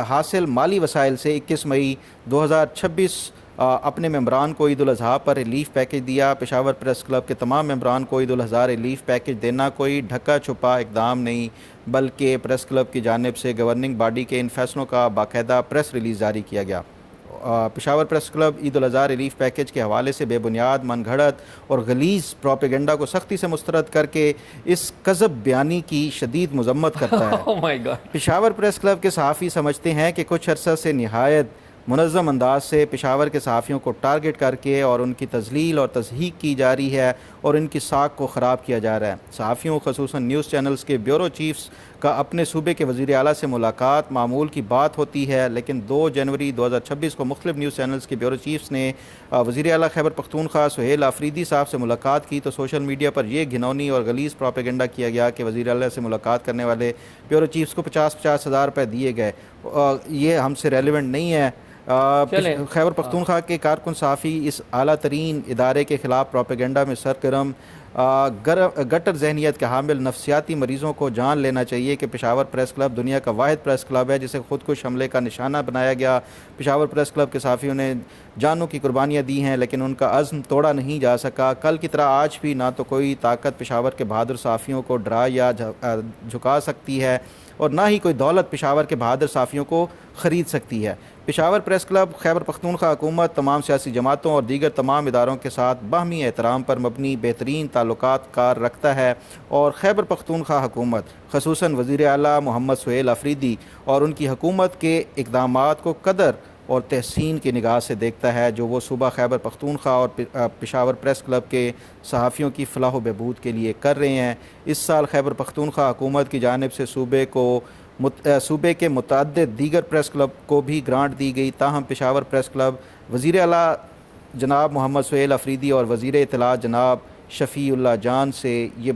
حاصل مالی وسائل سے 21 مئی 2026 اپنے ممبران کو عید الاضحیٰ پر ریلیف پیکیج دیا. پشاور پریس کلب کے تمام ممبران کو عید الاضحیٰ ریلیف پیکیج دینا کوئی ڈھکا چھپا اقدام نہیں, بلکہ پریس کلب کی جانب سے گورننگ باڈی کے ان فیصلوں کا باقاعدہ پریس ریلیز جاری کیا گیا. پشاور پریس کلب عید الاضحیٰ ریلیف پیکیج کے حوالے سے بے بنیاد, من گھڑت اور غلیظ پروپیگنڈا کو سختی سے مسترد کر کے اس کذب بیانی کی شدید مذمت کرتا ہے. Oh my God. Peshawar press club کے صحافی سمجھتے ہیں کہ کچھ عرصہ سے نہایت منظم انداز سے پشاور کے صحافیوں کو ٹارگٹ کر کے اور ان کی تذلیل اور تضحیک کی جا رہی ہے اور ان کی ساکھ کو خراب کیا جا رہا ہے. صحافیوں خصوصاً نیوز چینلز کے بیورو چیفز کا اپنے صوبے کے وزیر اعلیٰ سے ملاقات معمول کی بات ہوتی ہے, لیکن 2 جنوری 2026 کو مختلف نیوز چینلز کے بیورو چیفز نے وزیر اعلیٰ خیبر پختونخوا سہیل آفریدی صاحب سے ملاقات کی تو سوشل میڈیا پر یہ گھنونی اور غلیظ پروپیگنڈا کیا گیا کہ وزیر اعلیٰ سے ملاقات کرنے والے بیورو چیفز کو 50,000 روپے دیے گئے. یہ ہم سے ریلیونٹ نہیں ہے. خیبر پختونخوا کے کارکن صحافی اس اعلیٰ ترین ادارے کے خلاف پروپیگنڈا میں سرگرم گٹر ذہنیت کے حامل نفسیاتی مریضوں کو جان لینا چاہیے کہ پشاور پریس کلب دنیا کا واحد پریس کلب ہے جسے خودکش حملے کا نشانہ بنایا گیا. پشاور پریس کلب کے صحافیوں نے جانوں کی قربانیاں دی ہیں لیکن ان کا عزم توڑا نہیں جا سکا. کل کی طرح آج بھی نہ تو کوئی طاقت پشاور کے بہادر صحافیوں کو ڈرا یا جھکا سکتی ہے اور نہ ہی کوئی دولت پشاور کے بہادر صحافیوں کو خرید سکتی ہے. پشاور پریس کلب خیبر پختونخوا حکومت, تمام سیاسی جماعتوں اور دیگر تمام اداروں کے ساتھ باہمی احترام پر مبنی بہترین تعلقات کار رکھتا ہے اور خیبر پختونخوا حکومت خصوصاً وزیر اعلیٰ محمد سہیل آفریدی اور ان کی حکومت کے اقدامات کو قدر اور تحسین کی نگاہ سے دیکھتا ہے جو وہ صوبہ خیبر پختونخوا اور پشاور پریس کلب کے صحافیوں کی فلاح و بہبود کے لیے کر رہے ہیں. اس سال خیبر پختونخوا حکومت کی جانب سے صوبے کے متعدد دیگر پریس کلب کو بھی گرانٹ دی گئی, تاہم پشاور پریس کلب وزیر اعلیٰ جناب محمد سہیل آفریدی اور وزیر اطلاعات جناب شفیع اللہ جان سے یہ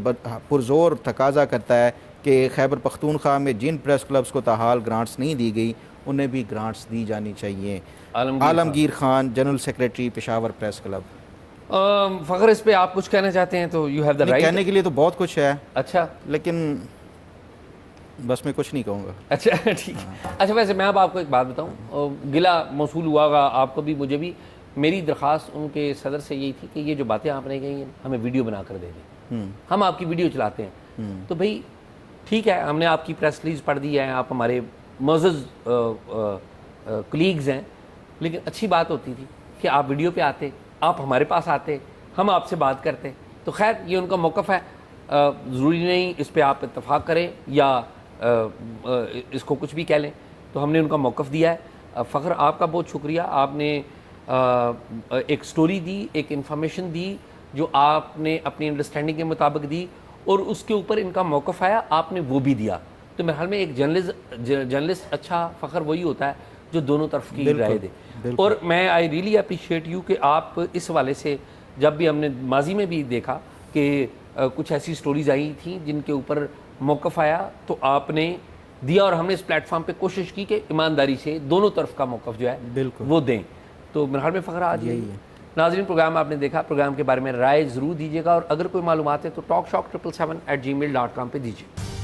پرزور تقاضا کرتا ہے کہ خیبر پختونخوا میں جن پریس کلبز کو تاحال گرانٹس نہیں دی گئی انہیں بھی گرانٹس دی جانی چاہیے. Alamgir Khan, general secretary Peshawar press club. فخر اس پہ آپ کچھ کہنا چاہتے ہیں تو یو ہیو دا رائٹ. کہنے کے لیے تو بہت کچھ ہے. اچھا, لیکن بس میں کچھ نہیں کہوں گا. اچھا ٹھیک. اچھا ویسے میں اب آپ کو ایک بات بتاؤں, گلہ موصول ہوا گا آپ کو بھی مجھے بھی. میری درخواست ان کے صدر سے یہی تھی کہ یہ جو باتیں آپ نے کہی ہیں ہمیں ویڈیو بنا کر دے دیں, ہم آپ کی ویڈیو چلاتے ہیں. تو بھئی ٹھیک ہے, ہم نے آپ کی پریس ریلیز پڑھ دی ہے, آپ ہمارے معزز کلیگز ہیں, لیکن اچھی بات ہوتی تھی کہ آپ ویڈیو پہ آتے, آپ ہمارے پاس آتے, ہم آپ سے بات کرتے. تو خیر یہ ان کا موقف ہے, ضروری نہیں اس پہ آپ اتفاق کریں یا اس کو کچھ بھی کہہ لیں, تو ہم نے ان کا موقف دیا ہے. فخر آپ کا بہت شکریہ, آپ نے ایک سٹوری دی, ایک انفارمیشن دی جو آپ نے اپنی انڈرسٹینڈنگ کے مطابق دی اور اس کے اوپر ان کا موقف آیا, آپ نے وہ بھی دیا. تو میرے خیال میں ایک جرنلسٹ اچھا فخر وہی ہوتا ہے جو دونوں طرف کی بالکل، رائے دے. بالکل. اور میں آئی ریئلی اپریشیٹ یو کہ آپ اس حوالے سے جب بھی ہم نے ماضی میں بھی دیکھا کہ کچھ ایسی سٹوریز آئی تھیں جن کے اوپر موقف آیا تو آپ نے دیا, اور ہم نے اس پلیٹ فارم پہ کوشش کی کہ ایمانداری سے دونوں طرف کا موقف جو ہے بالکل وہ دیں. تو میرے خیال میں فخر آج یہی ہے. ناظرین, پروگرام آپ نے دیکھا, پروگرام کے بارے میں رائے ضرور دیجیے گا, اور اگر کوئی معلومات ہے تو talkshock777@gmail.com پہ دیجیے.